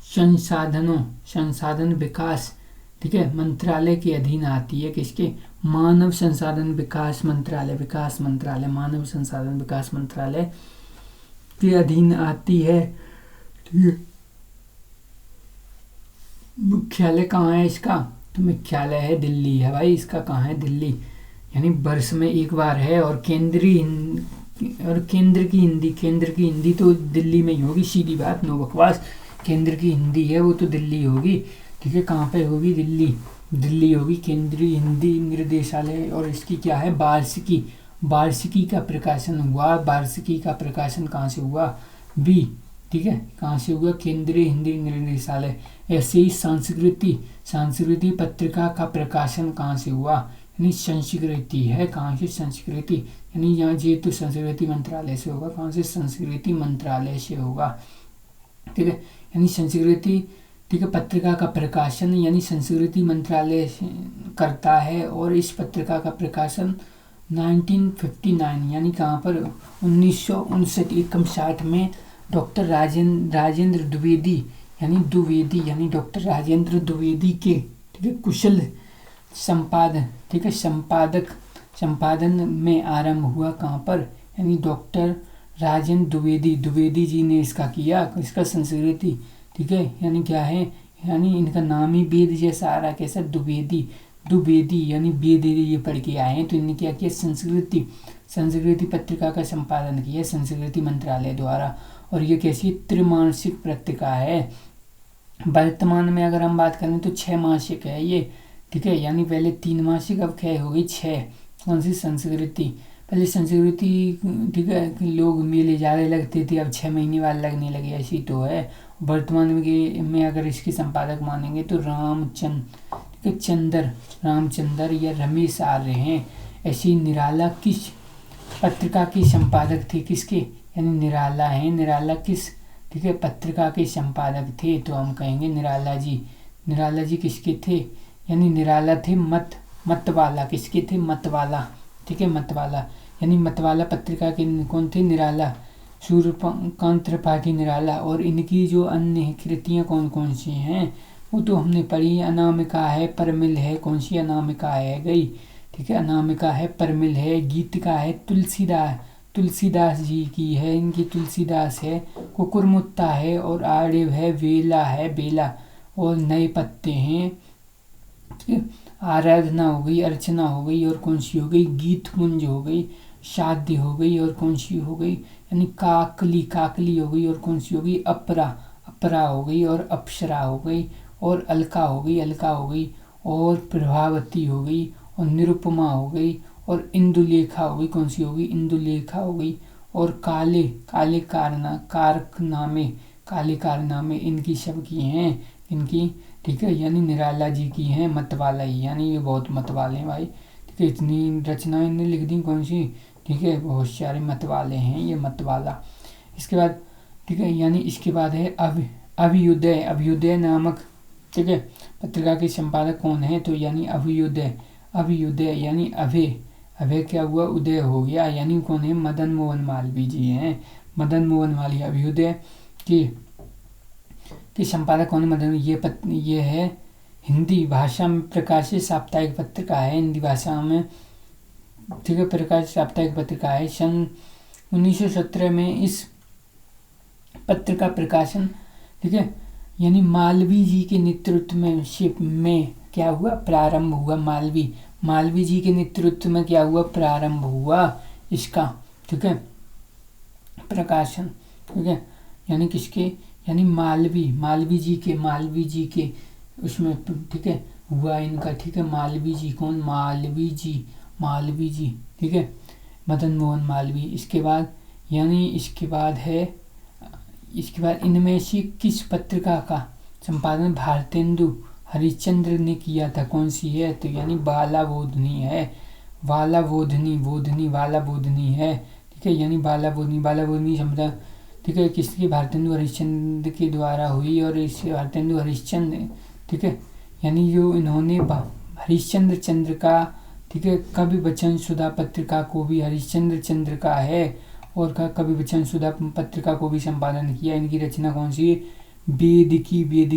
संसाधन विकास, ठीक है, मंत्रालय के अधीन आती है, किसके, मानव संसाधन विकास मंत्रालय, मानव संसाधन विकास मंत्रालय के अधीन आती है, ठीक है। मुख्यालय कहाँ है इसका, तो मुख्यालय है दिल्ली है भाई, इसका कहाँ है, दिल्ली, यानी वर्ष में एक बार है। और केंद्र की हिंदी तो दिल्ली में ही होगी, सीधी बात, नो बकवास, केंद्र की हिंदी है वो तो दिल्ली होगी, ठीक है, कहाँ पे होगी, दिल्ली होगी केंद्रीय हिंदी निर्देशालय। और इसकी क्या है, वार्षिकी का प्रकाशन हुआ, वार्षिकी का प्रकाशन कहाँ से हुआ, बी, ठीक है, कहाँ से हुआ, केंद्रीय हिंदी निर्देशालय। ऐसे ही संस्कृति पत्रिका का प्रकाशन कहाँ से हुआ, यानी संस्कृति है, कहाँ से, संस्कृति, यानी यहाँ जी तो संस्कृति मंत्रालय से होगा, कहाँ से, संस्कृति मंत्रालय से होगा, ठीक है, यानी संस्कृति, ठीक है, पत्रिका का प्रकाशन यानी संस्कृति मंत्रालय करता है। और इस पत्रिका का प्रकाशन 1959 यानी कहाँ पर, 1959 में डॉक्टर राजेंद्र द्विवेदी यानी डॉक्टर राजेंद्र द्विवेदी के, ठीक है, कुशल संपादन में आरंभ हुआ, कहाँ पर, यानी डॉक्टर राजेंद्र द्विवेदी जी ने इसका किया, इसका संस्कृति, ठीक है, यानी क्या है, यानी इनका नाम ही वेद जैसा आ रहा है, कैसा, द्विवेदी, द्विवेदी यानी वेद ये पढ़ के आए हैं। तो इन्होंने क्या किया, संस्कृति पत्रिका का संपादन किया संस्कृति मंत्रालय द्वारा। और ये कैसी त्रिमासिक पत्रिका है। वर्तमान में अगर हम बात करें तो 6 मासिक है ये, ठीक है, यानी पहले 3 मासिक, अब क्या हो गई 6। कौन सी, संस्कृति। पहले संस्कृति, ठीक है, लोग मेले ज़्यादा लगते थे, अब 6 महीने बाद लगने लगे, ऐसी तो है। वर्तमान में अगर इसके संपादक मानेंगे तो रामचंद्र या रमेश आर्य हैं। ऐसी निराला किस पत्रिका के संपादक थे, किसके, यानी निराला है, निराला किस, ठीक है, पत्रिका के संपादक थे, तो हम कहेंगे निराला जी। निराला जी किसके थे, यानी निराला थे मतवाला, किसके थे, मतवाला, ठीक है, मतवाला, यानी मतवाला पत्रिका के कौन थे, निराला, सूर्यकांत त्रिपाठी निराला। और इनकी जो अन्य कृतियाँ कौन कौन सी हैं वो तो हमने पढ़ी, अनामिका है, परमिल है, कौन सी अनामिका है गई, ठीक है, अनामिका है, परमिल है, गीतिका है, तुलसीदास जी की है, इनकी तुलसीदास है, कुकुरमुत्ता है, और आड़िव है, बेला और नए पत्ते हैं, ठीक है, आराधना हो गई, अर्चना हो गई, और कौन सी हो गई, गीत कुंज हो गई, शादी हो गई, और कौन सी हो गई, यानी काकली हो गई, और कौन सी हो गई, अपरा हो गई, और अप्सरा हो गई, और अलका हो गई, और प्रभावती हो गई, और निरुपमा हो गई, और इंदुलेखा हो गई, कौन सी हो गई, इंदुलेखा हो गई, और काले कारनामे इनकी सब की हैं, इनकी, ठीक है, यानी निराला जी की हैं, मतवाला ही, यानी ये बहुत मतवाले हैं भाई, ठीक है, इतनी रचनाएं इन्हें लिख दी कौन सी, ठीक है, बहुत सारे मतवाले हैं ये मतवाला। इसके बाद, ठीक है, यानी इसके बाद है अभ्युदय नामक, ठीक है, पत्रिका के संपादक कौन है, तो यानी अभ्युदय यानी अभय क्या हुआ, उदय हो गया, यानी कौन है, मदन मोहन मालवीय जी हैं, मदन मोहन मालवीय। अभ्युदय के संपादक कौन है, ये है हिंदी भाषा में प्रकाशित साप्ताहिक पत्रिका है, हिंदी भाषा में, ठीक है, प्रकाशित साप्ताहिक पत्रिका है। सन 1917 में इस पत्रिका प्रकाशन, ठीक है, यानी मालवीय जी के नेतृत्व में क्या हुआ, प्रारंभ हुआ, मालवीय जी के नेतृत्व में क्या हुआ, प्रारंभ हुआ इसका, ठीक है, प्रकाशन, ठीक है, यानी किसके, यानी मालवीय जी के उसमें, ठीक है, हुआ इनका, ठीक है, मालवीय जी कौन, मालवीय जी, ठीक है, मदन मोहन मालवीय। इसके बाद, यानी इसके बाद इनमें से किस पत्रिका का संपादन भारतेंदु हरिश्चंद्र ने किया था, कौन सी है, तो यानी बालाबोधनी है, बालाबोधनी है, ठीक है, यानी बालाबोधनी संपादन, ठीक है, किसकी, भारतेंदु हरिश्चंद्र के द्वारा हुई। और इस भारतेंदु हरिश्चंद्र, ठीक है, यानी जो इन्होंने हरिश्चंद्र का, ठीक है, कवि वचन सुधा पत्रिका को भी हरिश्चंद्र का है, और कवि वचन सुधा पत्रिका को भी संपादन किया। इनकी रचना कौन सी है, वेद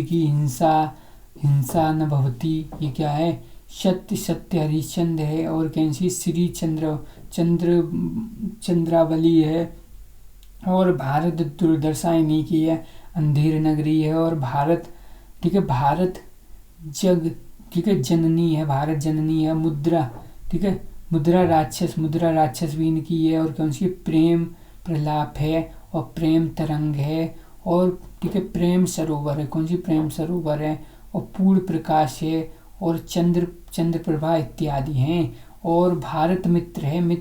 की हिंसा न भवती, ये क्या है, सत्य हरिश्चंद्र है, और कैसी श्री चंद्रावली है, और भारत दुर्दशाइनी की है, अंधेर नगरी है, और भारत, ठीक है, भारत जग, ठीक है, जननी है, भारत जननी है, मुद्रा, ठीक है, मुद्रा राक्षस भी इनकी है, और कौन सी, प्रेम प्रलाप है, और प्रेम तरंग है, और ठीक है, प्रेम सरोवर है, कौन सी, प्रेम सरोवर है, और पूर्ण प्रकाश है, और चंद्र प्रभा इत्यादि हैं। और भारत मित्र है,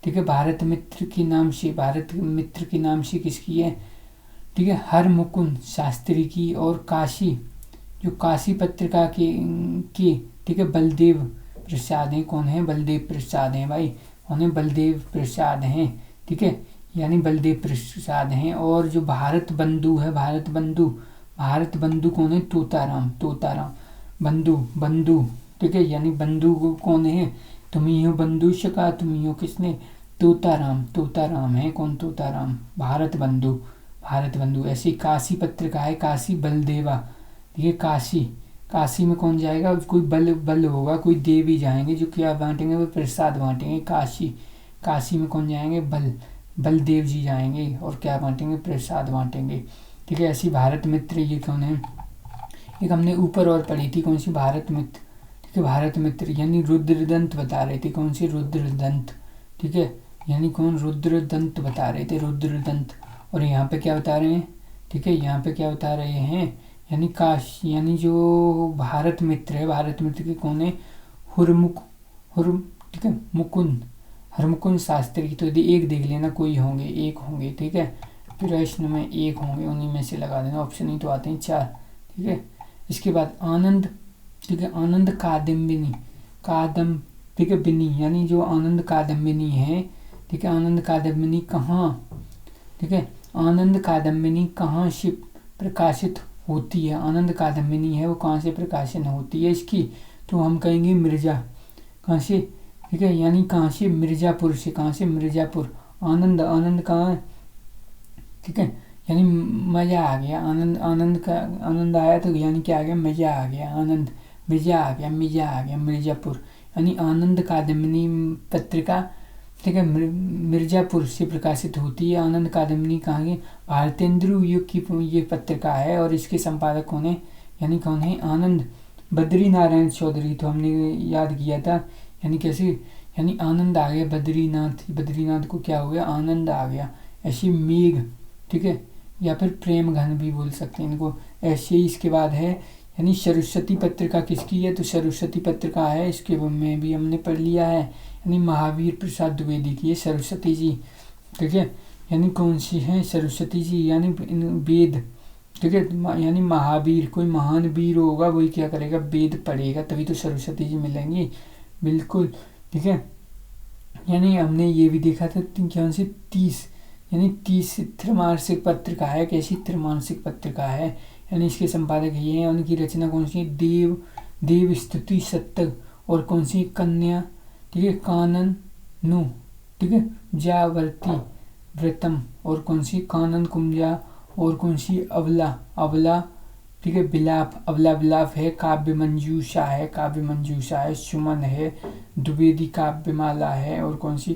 ठीक है, भारत मित्र के नाम से किसकी है, ठीक है, हरमुकुंद शास्त्री की, और काशी पत्रिका के ठीक है, बलदेव प्रसाद हैं, कौन है, बलदेव प्रसाद हैं भाई, कौन है, बलदेव प्रसाद हैं, ठीक है, यानी बलदेव प्रसाद हैं। और जो भारत बंधु है, भारत बंधु कौन है, तोताराम बंधु, ठीक है, यानी बंधु कौन है, तुम्ही हो बंधु सका, तुम्ही हो किसने, तोताराम है, कौन, तोताराम, भारत बंधु। ऐसी काशी पत्रिका है, काशी बलदेवा, ठीक है, काशी में कौन जाएगा, कोई बल होगा, कोई देवी जाएंगे, जो क्या बांटेंगे, वो प्रसाद बांटेंगे। काशी में कौन जाएंगे, बलदेव जी जाएंगे, और क्या बांटेंगे, प्रसाद बांटेंगे, ठीक है। ऐसी भारत मित्र, ये कौन है, एक हमने ऊपर और पढ़ी थी, कौन सी, भारत मित्र, ठीक है। भारत मित्र यानी रुद्रदंत बता रहे थे, कौन सी? रुद्रदंत, ठीक है। यानी कौन? रुद्रदंत बता रहे थे, रुद्रदंत। और यहाँ पे क्या बता रहे हैं? ठीक है, यहाँ पे क्या बता रहे हैं? यानी यानी जो भारत मित्र है, भारत मित्र के कौन है? ठीक है, मुकुंद, हरमुकुंद शास्त्री। तो यदि एक देख लेना, कोई होंगे, एक होंगे, ठीक है। प्रश्न में एक होंगे, उन्हीं में से लगा देना, ऑप्शन ही तो आते हैं 4, ठीक है। इसके बाद आनंद, ठीक है, आनंद कादम्बिनी, ठीक है, बिनी, यानी जो आनंद कादम्बिनी है, ठीक है, आनंद कादम्बिनी कहाँ, ठीक है, आनंद कादम्बिनी कहाँ से प्रकाशित होती है? आनंद कादम्बिनी है वो कहाँ से प्रकाशित होती है इसकी? तो हम कहेंगे मिर्जा, कहाँ से? ठीक है, यानी कहाँ से? मिर्जापुर से। कहाँ से? मिर्जापुर। आनंद, आनंद कहाँ है? ठीक है, यानी मजा आ गया, आनंद, आनंद का आनंद आया तो यानी क्या आ गया? मजा आ गया, आनंद, मजा आ गया, मजा आ गया, मिर्जापुर। यानी आनंद कादम्बिनी पत्रिका, ठीक है, मिर्जापुर से प्रकाशित होती है। आनंद कादम्बिनी कहाँ की? भारतेंदु युग की ये पत्रिका है और इसके संपादक कौन है? यानी कौन है? आनंद बद्री नारायण चौधरी। तो हमने याद किया था, यानी कैसे? यानी आनंद आ गया, बद्रीनाथ, बद्रीनाथ को क्या हो गया? आनंद आ गया। ऐसी मेघ, ठीक है, या फिर प्रेम घन भी बोल सकते हैं इनको, ऐसे ही। इसके बाद है यानी सरस्वती पत्रिका किसकी है? तो सरस्वती पत्रिका है, इसके में भी हमने पढ़ लिया है, यानी महावीर प्रसाद द्विवेदी की है, सरस्वती जी, ठीक है। यानी कौन सी है? सरस्वती जी, यानी वेद, ठीक है, यानी महावीर, कोई महान वीर होगा वही क्या करेगा? वेद पढ़ेगा, तभी तो सरस्वती जी मिलेंगी, बिल्कुल, ठीक है। यानी हमने ये भी देखा था कौन सी? 30, यानी 30 त्रैमासिक पत्रिका है। कैसी? त्रैमासिक पत्रिका है, यानी इसके संपादक ये हैं। उनकी रचना कौन सी? देव स्तुति शतक, और कौन सी? कन्या, ठीक है, कानन नु, ठीक है, जावर्ती व्रतम, और कौन सी? कानन कुंजा, और कौन सी? अबला, ठीक है, विलाप, अबला विलाप है। काव्य मंजूषा है, काव्य मंजूषा है। सुमन है, द्विवेदी काव्यमाला है, और कौन सी?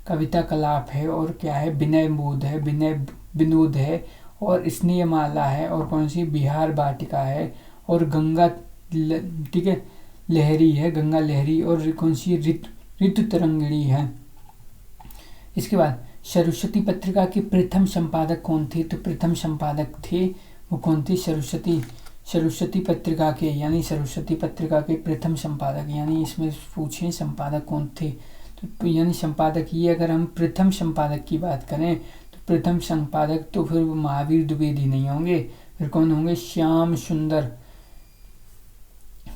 कविता कलाप है, और क्या है? विनय बोध है, विनय विनोद है, और स्नेहमाला है, और कौन सी? बिहार वाटिका है, और गंगा, ठीक है, लहरी है, गंगा लहरी, और कौन सी? ऋतु तरंगिणी है। इसके बाद सरस्वती पत्रिका के प्रथम संपादक कौन थे? तो प्रथम संपादक थे वो कौन थे? सरस्वती पत्रिका के, यानी सरस्वती पत्रिका के प्रथम संपादक, यानी इसमें पूछे संपादक कौन थे? तो यानी संपादक ये, अगर हम प्रथम संपादक की बात करें तो प्रथम संपादक तो फिर महावीर द्विवेदी नहीं होंगे, फिर कौन होंगे? श्याम सुंदर,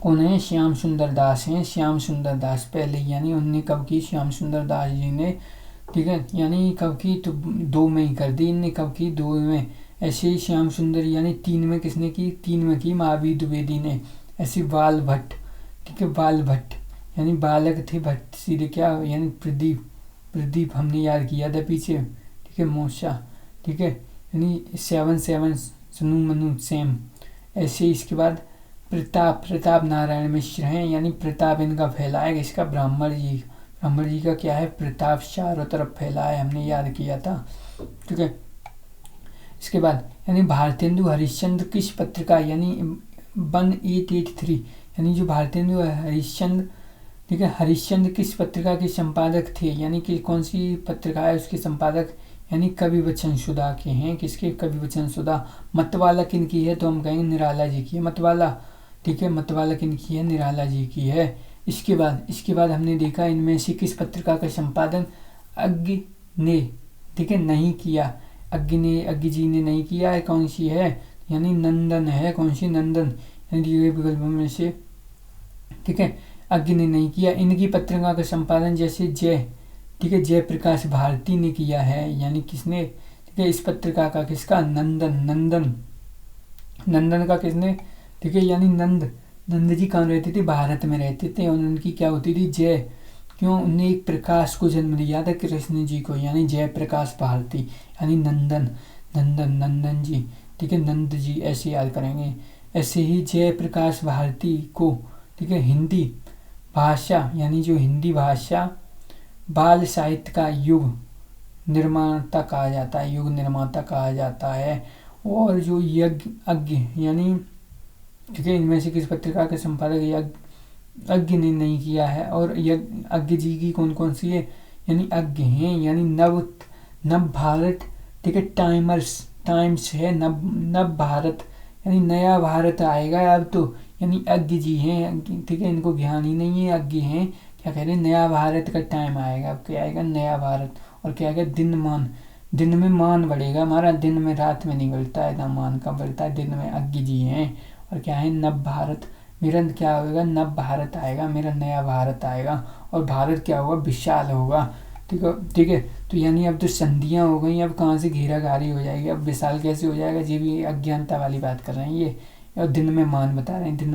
कौन है? श्याम सुंदर दास हैं, श्याम सुंदर दास पहले, यानी उनने कब की? श्याम सुंदर दास जी ने, ठीक है, यानी कब की? तो 2 में ही कर दी इनने, कब की? 2 में। ऐसे ही श्याम सुंदर, यानी 3 में किसने की? 3 में की महावीर द्विवेदी ने। ऐसे बाल भट्ट, ठीक है, बाल भट्ट, यानी बालक थे, भट्ट सीधे क्या? यानी प्रदीप हमने याद किया था पीछे, ठीक है, मोशा, ठीक है, यानी 7 सनु मनु सेम। ऐसे इसके बाद प्रताप नारायण मिश्र हैं, यानी प्रताप इनका फैला है, इसका ब्राह्मण जी का क्या है? प्रताप चारों तरफ फैला है, हमने याद किया था, ठीक है। इसके बाद यानी भारतेंदु हरिश्चंद्र किस पत्रिका, यानी 1883, यानी जो भारतेंदु हरिश्चंद्र, ठीक है, हरिश्चंद्र किस पत्रिका के संपादक थे? यानी कि कौन सी पत्रिका है उसके संपादक? यानी कवि वचन सुधा के हैं। किसके? कवि वचन सुधा। मतवाला किनकी है? तो हम कहेंगे निराला जी की है मतवाला, ठीक है, मतवाला किनकी है? निराला जी की है। इसके बाद हमने देखा इनमें से किस पत्रिका का संपादन अज्ञ ने, ठीक है, नहीं किया? अज्ञ जी ने नहीं किया है, कौन सी है? यानी नंदन है, कौन सी? नंदन, यानी दिए विकल्पों में से, ठीक है, अज्ञ ने नहीं किया। इनकी पत्रिका का संपादन जैसे ठीक है, जयप्रकाश भारती ने किया है, यानी किसने? ठीक है, इस पत्रिका का किसका? नंदन का किसने? ठीक है, यानी नंद जी कहाँ रहते थे? भारत में रहते थे, और उनकी क्या होती थी? जय, क्यों? उन्हें एक प्रकाश को जन्म दिया था, कृष्ण जी को, यानी जयप्रकाश भारती, यानी नंदन जी, ठीक है, नंद जी, ऐसे याद करेंगे। ऐसे ही जयप्रकाश भारती को, ठीक है, हिंदी भाषा, यानी जो हिंदी भाषा बाल साहित्य का युग निर्माता कहा जाता है। और जो अज्ञ, यानी ठीक है, इनमें से किस पत्रिका के संपादक? अज्ञ ने नहीं किया है। और अज्ञ जी की कौन कौन सी है, यानी अज्ञ हैं, यानी नव नव भारत, ठीक है, टाइम्स है, नव भारत, यानी नया भारत आएगा अब तो, यानी अज्ञ जी हैं, ठीक है, इनको ज्ञान ही नहीं है, अज्ञ हैं, क्या कह रहे हैं, नया भारत का टाइम आएगा, अब क्या आएगा, नया भारत। और क्या आएगा, दिन में मान बढ़ेगा हमारा, दिन में रात में नहीं बढ़ता है, ना मान कब बढ़ता है, दिन में अज्ञ जी हैं। और क्या है, नव भारत, मेरा क्या होगा, नव भारत आएगा, मेरा नया भारत आएगा, और भारत क्या होगा, विशाल होगा, ठीक है, ठीक है। तो यानी अब तो संधियाँ हो गई, अब कहाँ से घेराघारी हो जाएगी, अब विशाल कैसे हो जाएगा, ये भी अज्ञानता वाली बात कर रहे हैं ये। और दिन में मान बता रहे हैं, दिन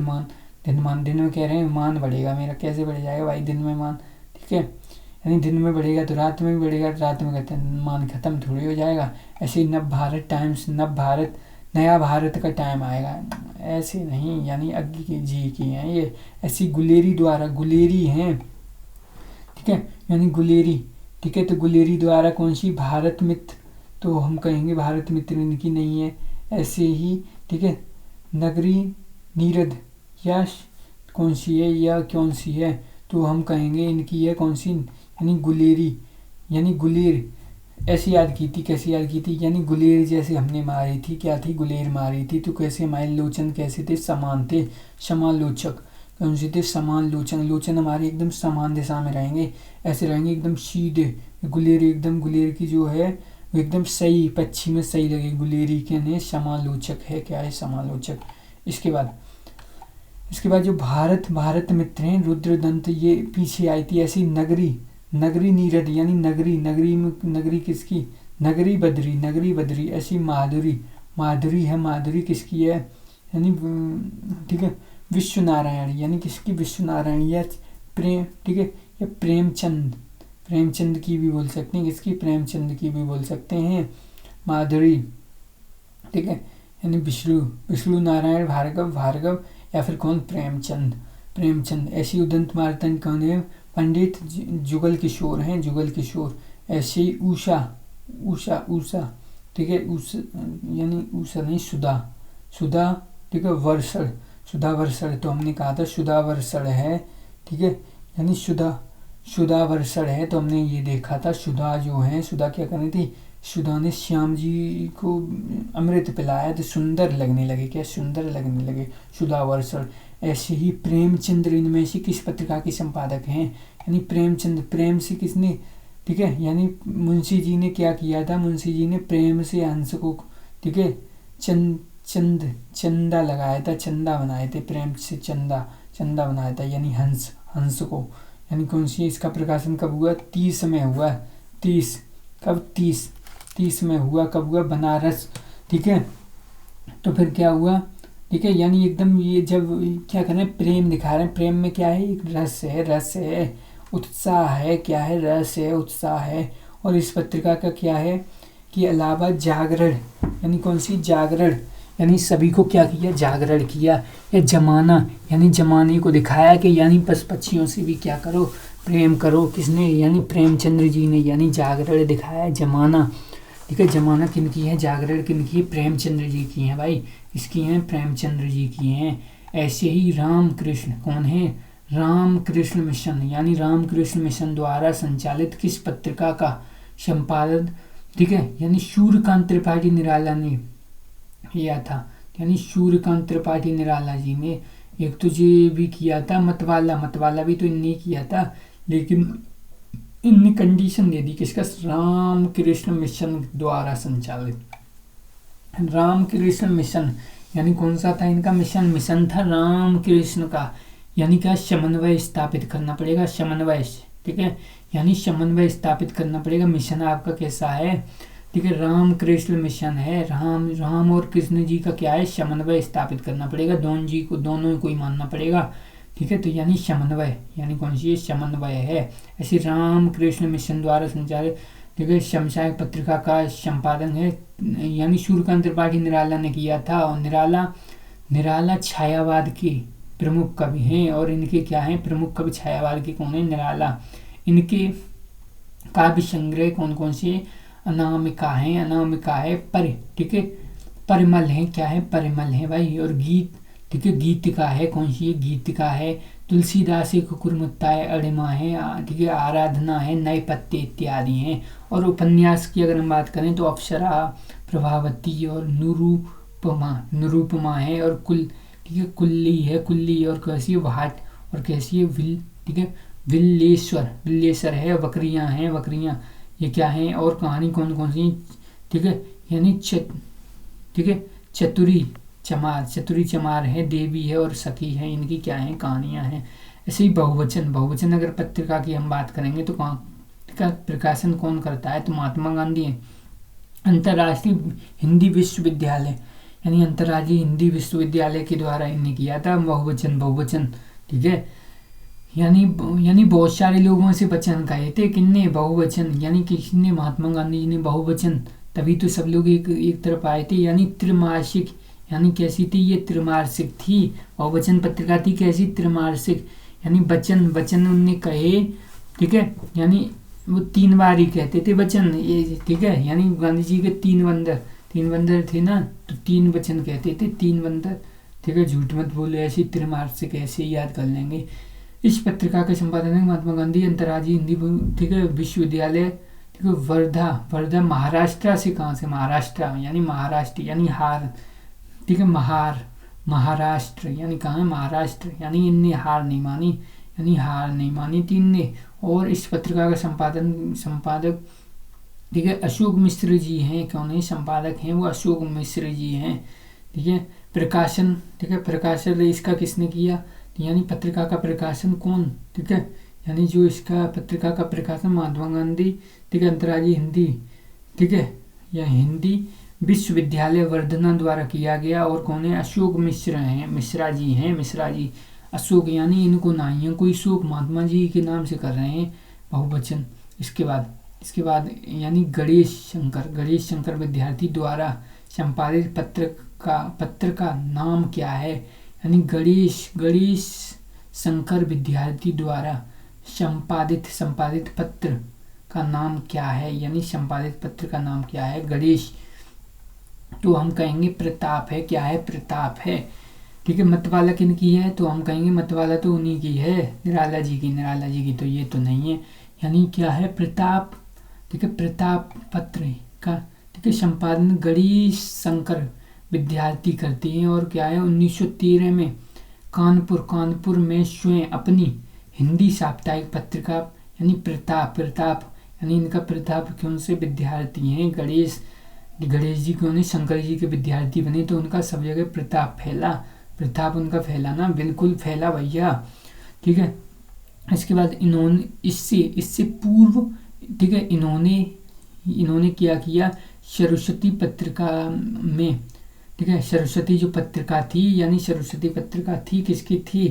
में कह रहे हैं मान बढ़ेगा मेरा, कैसे बढ़ जाएगा भाई दिन में मान, ठीक है, यानी दिन में बढ़ेगा तो रात में भी बढ़ेगा, रात में कहते हैं मान खत्म थोड़ी हो जाएगा। ऐसे ही नव भारत टाइम्स, नव भारत, नया भारत का टाइम आएगा, ऐसे नहीं, यानी अज्ञ की जी की हैं ये। ऐसी गुलेरी द्वारा, गुलेरी हैं, ठीक है, यानी गुलेरी, ठीक है, तो गुलेरी द्वारा कौन सी, भारत मित्र, तो हम कहेंगे भारत मित्र इनकी नहीं है। ऐसे ही, ठीक है, नगरी नीरद, या कौन सी है, या कौन सी है, तो हम कहेंगे इनकी है कौन सी, यानी गुलेरी, यानी गुलेर। ऐसी याद की थी, कैसे याद की थी, यानी गुलेर जैसे हमने मारी थी, क्या थी, गुलेर मारी थी, तो कैसे हमारे लोचन कैसे थे, समान थे, समालोचक, कौन से थे, समान लोचन, लोचन हमारे एकदम समान दिशा में रहेंगे, ऐसे रहेंगे एकदम सीधे। गुलेर एकदम, गुलेर की जो है वो एकदम सही पश्चिम में सही लगे, गुलेरी के ने समालोचक है, क्या है, समालोचक। इसके बाद जो भारत मित्र हैं, रुद्रदंत, ये पीछे आई थी। ऐसी नगरी नीरद, यानी नगरी में, नगरी किसकी, नगरी बद्री। ऐसी माधुरी है, माधुरी किसकी है, यानी ठीक है, विश्व नारायण, यानी किसकी, विश्व नारायण, या प्रेम, ठीक है, या प्रेमचंद की भी बोल सकते हैं, किसकी, प्रेमचंद की भी बोल सकते हैं, माधुरी, ठीक है, यानी विष्णु नारायण भार्गव, या फिर कौन, प्रेमचंद। ऐसी उदंत मार्तन कौन है, पंडित जुगल किशोर हैं, जुगल किशोर। ऐसे ही उषा, ठीक है, यानी उषा नहीं, सुधा, ठीक है, सुधा वर्षण, तो हमने कहा था सुधा वर्षण है, ठीक है, यानी सुधा वर्षण है, तो हमने ये देखा था, सुधा जो है, सुधा क्या करनी थी, सुधा ने श्याम जी को अमृत पिलाया तो सुंदर लगने लगे, क्या, सुंदर लगने लगे, सुधा वर्षण। ऐसे ही प्रेमचंद्र इनमें से किस पत्रिका के संपादक हैं, यानी प्रेमचंद, प्रेम से किसने, ठीक है, यानी मुंशी जी ने क्या किया था, मुंशी जी ने प्रेम से हंस को, ठीक है, चंदा लगाया था, चंदा बनाए थे, प्रेम से चंदा बनाया था, यानी हंस को, यानी कौन सी, इसका प्रकाशन कब हुआ, 30 में हुआ, 30 में हुआ, कब हुआ, बनारस, ठीक है। तो फिर क्या हुआ, ठीक है, यानी एकदम ये जब क्या कर रहे हैं, प्रेम दिखा रहे हैं, प्रेम में क्या है, एक रस है, उत्साह है, क्या है, रस है, उत्साह है। और इस पत्रिका का क्या है कि अलावा जागरण, यानी कौन सी, जागरण, यानी सभी को क्या किया, जागरण किया, या जमाना, यानी जमाने को दिखाया कि यानी पशु पक्षियों से भी क्या करो, प्रेम करो, किसने, यानी प्रेमचंद्र जी ने, यानी जागरण दिखाया, जमाना, ठीक है, जमाना किनकी है, जागरण किनकी है, प्रेमचंद्र जी की है भाई, इसकी हैं, प्रेमचंद्र जी की हैं। ऐसे ही रामकृष्ण, कौन है, रामकृष्ण मिशन, यानी रामकृष्ण मिशन द्वारा संचालित किस पत्रिका का संपादन, ठीक है, यानी सूर्यकांत त्रिपाठी निराला ने किया था, यानी सूर्यकांत त्रिपाठी निराला जी ने। एक तो ये भी किया था, मतवाला भी तो इनने किया था, लेकिन इनने कंडीशन दे दी किसका, रामकृष्ण मिशन द्वारा संचालित, रामकृष्ण मिशन, यानी कौन सा था इनका मिशन था रामकृष्ण का, यानी क्या, समन्वय स्थापित करना पड़ेगा, समन्वय, ठीक है, यानी समन्वय स्थापित करना पड़ेगा। मिशन आपका कैसा है, ठीक है, रामकृष्ण मिशन है, राम और कृष्ण जी का क्या है, समन्वय स्थापित करना पड़ेगा, दोनों को ही मानना पड़ेगा, ठीक है, तो यानी समन्वय, यानी कौन सी, समन्वय है। ऐसे रामकृष्ण मिशन द्वारा संचालित, ठीक है, समसामयिक पत्रिका का संपादन है, यानी सूर्यकांत त्रिपाठी निराला ने किया था। और निराला छायावाद के प्रमुख कवि हैं, और इनके क्या हैं, प्रमुख कवि छायावाद के कौन है, निराला। इनके काव्य संग्रह कौन कौन से, अनामिका है, ठीक है, परिमल है, क्या है, परिमल है भाई। और गीत, ठीक है, गीतिका है, कौन सी है, गीतिका है, तुलसीदास एक कुकुरमुत्ता है, अड़िमा है, ठीक है, आराधना है, नए पत्ते इत्यादि हैं। और उपन्यास की अगर हम बात करें तो अप्सरा, प्रभावती और निरूपमा है, और ठीक है, कुल्ली है, कुल्ली, और कैसी है, भाट, और कैसी है, ठीक है, विल्लेश्वर है, बकरियां हैं, बकरियां, ये क्या है, और कहानी कौन कौन सी, ठीक है, यानी ठीक है, चतुरी चमार है, देवी है और सखी है, इनकी क्या है, कहानियां हैं। ऐसे ही बहुवचन अगर पत्रिका की हम बात करेंगे तो का प्रकाशन कौन करता है, तो महात्मा गांधी है। अंतर्राष्ट्रीय हिंदी विश्वविद्यालय, यानी अंतर्राष्ट्रीय हिंदी विश्वविद्यालय के द्वारा इन्हें किया था बहुवचन, ठीक है, यानी बहुत सारे लोगों से वचन कहे थे, किन्ने, बहुवचन, यानी किसने, महात्मा गांधी जी ने बहुवचन, तभी तो सब लोग एक तरफ आए थे। यानी त्रिमासिक, यानी कैसी थी ये, त्रिमासिक थी, बहुवचन पत्रिका थी, कैसी, त्रिमासिक, यानी वचन उनने कहे, ठीक है, यानी वो 3 बार ही कहते थे वचन, ये ठीक है, यानी गांधी जी के 3 बंदर थे ना, तो 3 वचन कहते थे, 3 बंदर, ठीक है, झूठ मत बोले, ऐसी त्रिमासिक, ऐसे याद कर लेंगे। इस पत्रिका के संपादक है महात्मा गांधी। अंतर्राज्यीय हिंदी, ठीक है, विश्वविद्यालय, ठीक है, वर्धा महाराष्ट्र से, कहाँ से, महाराष्ट्र, यानी महाराष्ट्र, यानी हार, ठीक है, महाराष्ट्र, यानी कहाँ है, महाराष्ट्र, यानी इनने हार नहीं मानी थी इनने। और इस पत्रिका का संपादक, ठीक है, अशोक मिश्र जी हैं, कौन है, संपादक हैं वो अशोक मिश्र जी हैं, ठीक है। प्रकाशन, ठीक है, प्रकाशन इसका किसने किया, यानी पत्रिका का प्रकाशन कौन, ठीक है, यानी जो इसका पत्रिका का प्रकाशन महात्मा गांधी, ठीक है, अंतर्राज्यीय हिंदी, ठीक है, या हिंदी विश्वविद्यालय वर्धना द्वारा किया गया। और कौन है, अशोक मिश्रा जी, अशोक, यानी इनको नाइयों को शोक महात्मा जी के नाम से कर रहे हैं, बहुवचन। इसके बाद यानी गणेश शंकर विद्यार्थी द्वारा संपादित पत्र का नाम क्या है, यानी गणेश शंकर विद्यार्थी द्वारा संपादित पत्र का नाम क्या है, यानी संपादित पत्र का नाम क्या है, गणेश, तो हम कहेंगे प्रताप है, क्या है, प्रताप है, ठीक है। मतवाला किनकी है, तो हम कहेंगे मतवाला तो उन्हीं की है, निराला जी की, तो ये तो नहीं है, यानी क्या है, प्रताप, ठीक है, प्रताप पत्र का, ठीक है, संपादन गणेश शंकर विद्यार्थी करते हैं। और क्या है, 1913 में कानपुर में स्वयं अपनी हिंदी साप्ताहिक पत्रिका, यानी प्रताप, यानी इनका प्रताप कौन से विद्यार्थी हैं, गणेश जी कौन है, शंकर जी के विद्यार्थी बने, तो उनका सब जगह प्रताप उनका फैला ना, बिल्कुल फैला भैया, ठीक है। इसके बाद इन्होंने इससे पूर्व, ठीक है, इन्होंने क्या किया, सरस्वती पत्रिका में, ठीक है, सरस्वती जो पत्रिका थी, यानी सरस्वती पत्रिका थी किसकी थी,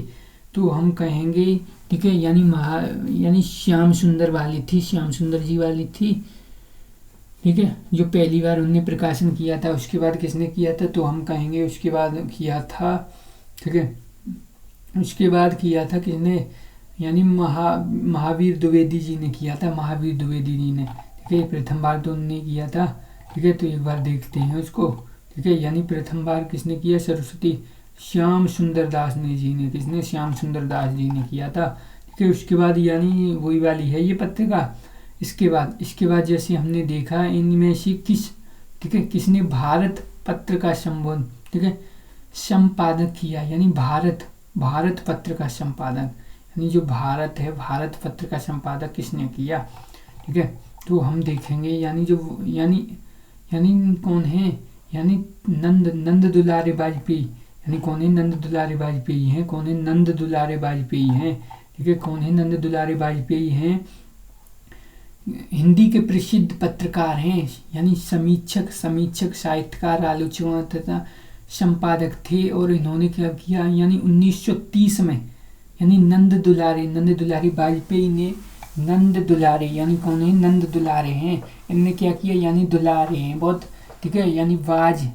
तो हम कहेंगे, ठीक है, यानी श्याम सुंदर वाली थी, श्याम सुंदर जी वाली थी, ठीक है, जो पहली बार उनने प्रकाशन किया था। उसके बाद किसने किया था, तो हम कहेंगे उसके बाद किया था, ठीक है, उसके बाद किया था किसने, यानी महावीर द्विवेदी जी ने किया था, ठीक है, प्रथम बार तो उन्होंने किया था, ठीक है, तो एक बार देखते हैं उसको, ठीक है, यानी प्रथम बार किसने किया, सरस्वती श्याम सुंदर दास जी ने किया था, ठीक है। उसके बाद यानी वही वाली है ये पत्रिका। इसके बाद जैसे हमने देखा, इनमें से किसने भारत पत्र का संबोधन, ठीक है, संपादक किया, यानी भारत पत्र का संपादक, यानी जो भारत है, भारत पत्र का संपादक किसने किया, ठीक है, तो हम देखेंगे, यानी कौन है, यानी नंद दुलारे वाजपेयी, यानी कौन है, नंद दुलारे वाजपेयी हैं, ठीक है, कौन है, नंद दुलारे वाजपेयी हैं, हिंदी के प्रसिद्ध पत्रकार हैं, यानी समीक्षक, साहित्यकार, आलोचक तथा संपादक थे। और इन्होंने क्या किया, यानी 1930 में, यानी नंद दुलारी वाजपेयी ने, यानी कौन है, नंद दुलारे हैं, इनने क्या किया, यानी दुलारे हैं बहुत, ठीक है, यानी बाज,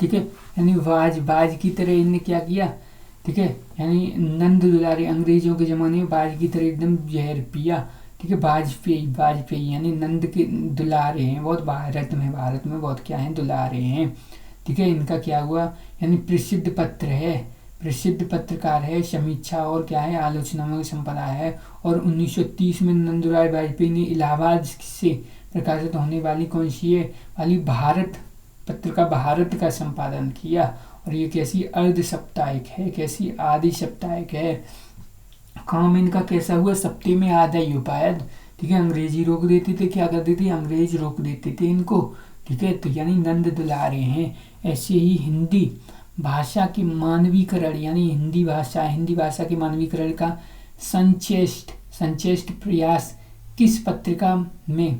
ठीक है, यानी बाज की तरह इनने क्या किया, ठीक है, यानी नंद दुलारे अंग्रेजों के ज़माने में बाज की तरह एकदम जहर पिया, ठीक है, वाजपेयी यानी नंद के दुलारे हैं बहुत, भारत में बहुत क्या है, दुलारे हैं, ठीक है। इनका क्या हुआ, यानी प्रसिद्ध पत्र है, प्रसिद्ध पत्रकार है, समीक्षा और क्या है, आलोचनात्मक संपदा है। और 1930 में नंदुराय वाजपेयी ने इलाहाबाद से प्रकाशित होने वाली कौन सी है वाली भारत पत्रिका भारत का संपादन किया। और ये कैसी अर्ध साप्ताहिक है, कैसी आदि साप्ताहिक है। काम इनका कैसा हुआ, सप्ताह में आधा ही हो पाया। ठीक है, अंग्रेजी रोक देते थे, क्या कर देते, अंग्रेज रोक देते थे इनको। ठीक है, तो यानी नंद दुलारे हैं। ऐसे ही हिंदी भाषा की मानवीकरण, यानी हिंदी भाषा के मानवीकरण का संचेष्ट प्रयास किस पत्रिका में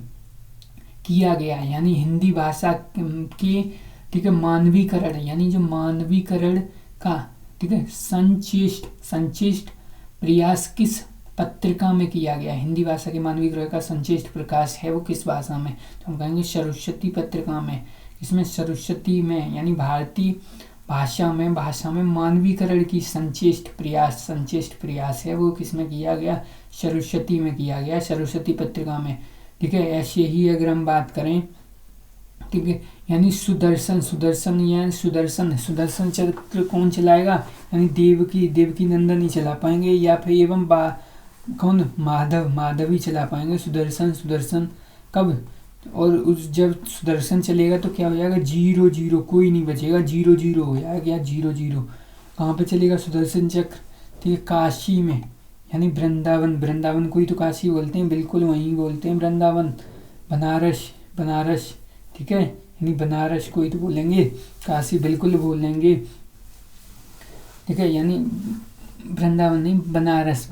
किया गया, यानी हिंदी भाषा के, ठीक है, मानवीकरण, यानी जो मानवीकरण का, ठीक है, संचेष्ट प्रयास किस पत्रिका में किया गया, हिंदी भाषा के मानवीकरण का संचेष्ट प्रकाश है वो किस भाषा में, तो हम कहेंगे सरस्वती पत्रिका में। इसमें सरस्वती में, यानी भारतीय भाषा में मानवीकरण की संचेष्ट प्रयास है वो किसमें किया गया, सरस्वती में किया गया, सरस्वती पत्रिका में। ठीक है, ऐसे ही अगर हम बात करें, ठीक है, यानी सुदर्शन चक्र कौन चलाएगा, यानी देवकी नंदन ही चला पाएंगे, या फिर एवं कौन, माधव ही चला पाएंगे सुदर्शन कब, और उस जब सुदर्शन चलेगा तो क्या हो जाएगा, 0 कोई नहीं बचेगा, 0 हो जाएगा, 0 कहाँ पे चलेगा सुदर्शन चक्र, ठीक है, काशी में, यानी वृंदावन को ही तो काशी बोलते हैं, बिल्कुल वहीं बोलते हैं वृंदावन। बनारस, ठीक है, यानी बनारस को ही तो बोलेंगे, काशी बिल्कुल बोलेंगे। ठीक है, यानी वृंदावन नहीं, बनारस,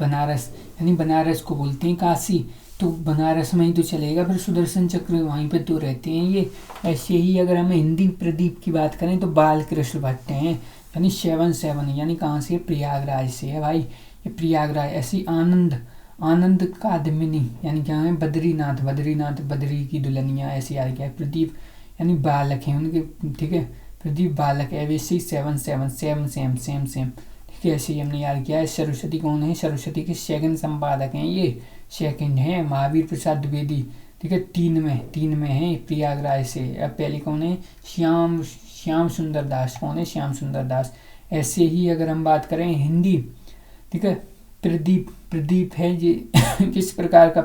यानी बनारस को बोलते हैं काशी, तो बनारस में ही तो चलेगा, फिर सुदर्शन चक्र वहीं पे तो रहते हैं ये। ऐसे ही अगर हमें हिंदी प्रदीप की बात करें तो बाल कृष्ण भट्ट हैं, यानी 7 यानी कहाँ से, प्रयागराज से है भाई, ये प्रयागराज। ऐसी आनंद कादमिनी, यानी क्या है, बद्रीनाथ बद्री की दुल्हनिया, ऐसे याद किया। प्रदीप यानी बालक हैं उनके, ठीक है, प्रदीप बालक है, वैसे ही 7 सेम। ठीक है, ऐसे ही हमने याद किया है। सरस्वती कौन है, सरस्वती के सेकंड संपादक हैं ये, सेकंड है महावीर प्रसाद द्विवेदी। ठीक है, 3 में है प्रयागराज से। अब पहले कौन है, श्याम सुंदर दास, कौन है, श्याम सुंदर दास। ऐसे ही अगर हम बात करें हिंदी, ठीक है, प्रदीप है ये किस प्रकार का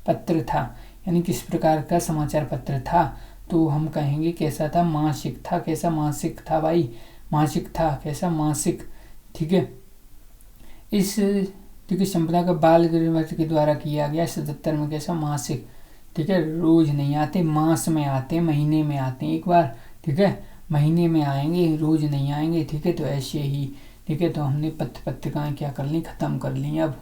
पत्र था, यानी किस प्रकार का समाचार पत्र था, तो हम कहेंगे कैसा था, मासिक था। कैसा, मासिक था भाई, मासिक था, कैसा, मासिक। ठीक है, इस, ठीक है, संपदा का बाल गृह के द्वारा किया गया 77 में, कैसा, मासिक। ठीक है, रोज नहीं आते, मास में आते, महीने में आते हैं एक बार। ठीक है, महीने में आएंगे, रोज नहीं आएंगे। ठीक है, तो ऐसे ही, ठीक है, तो हमने पत्रिकाएं क्या कर ली, खत्म कर ली अब।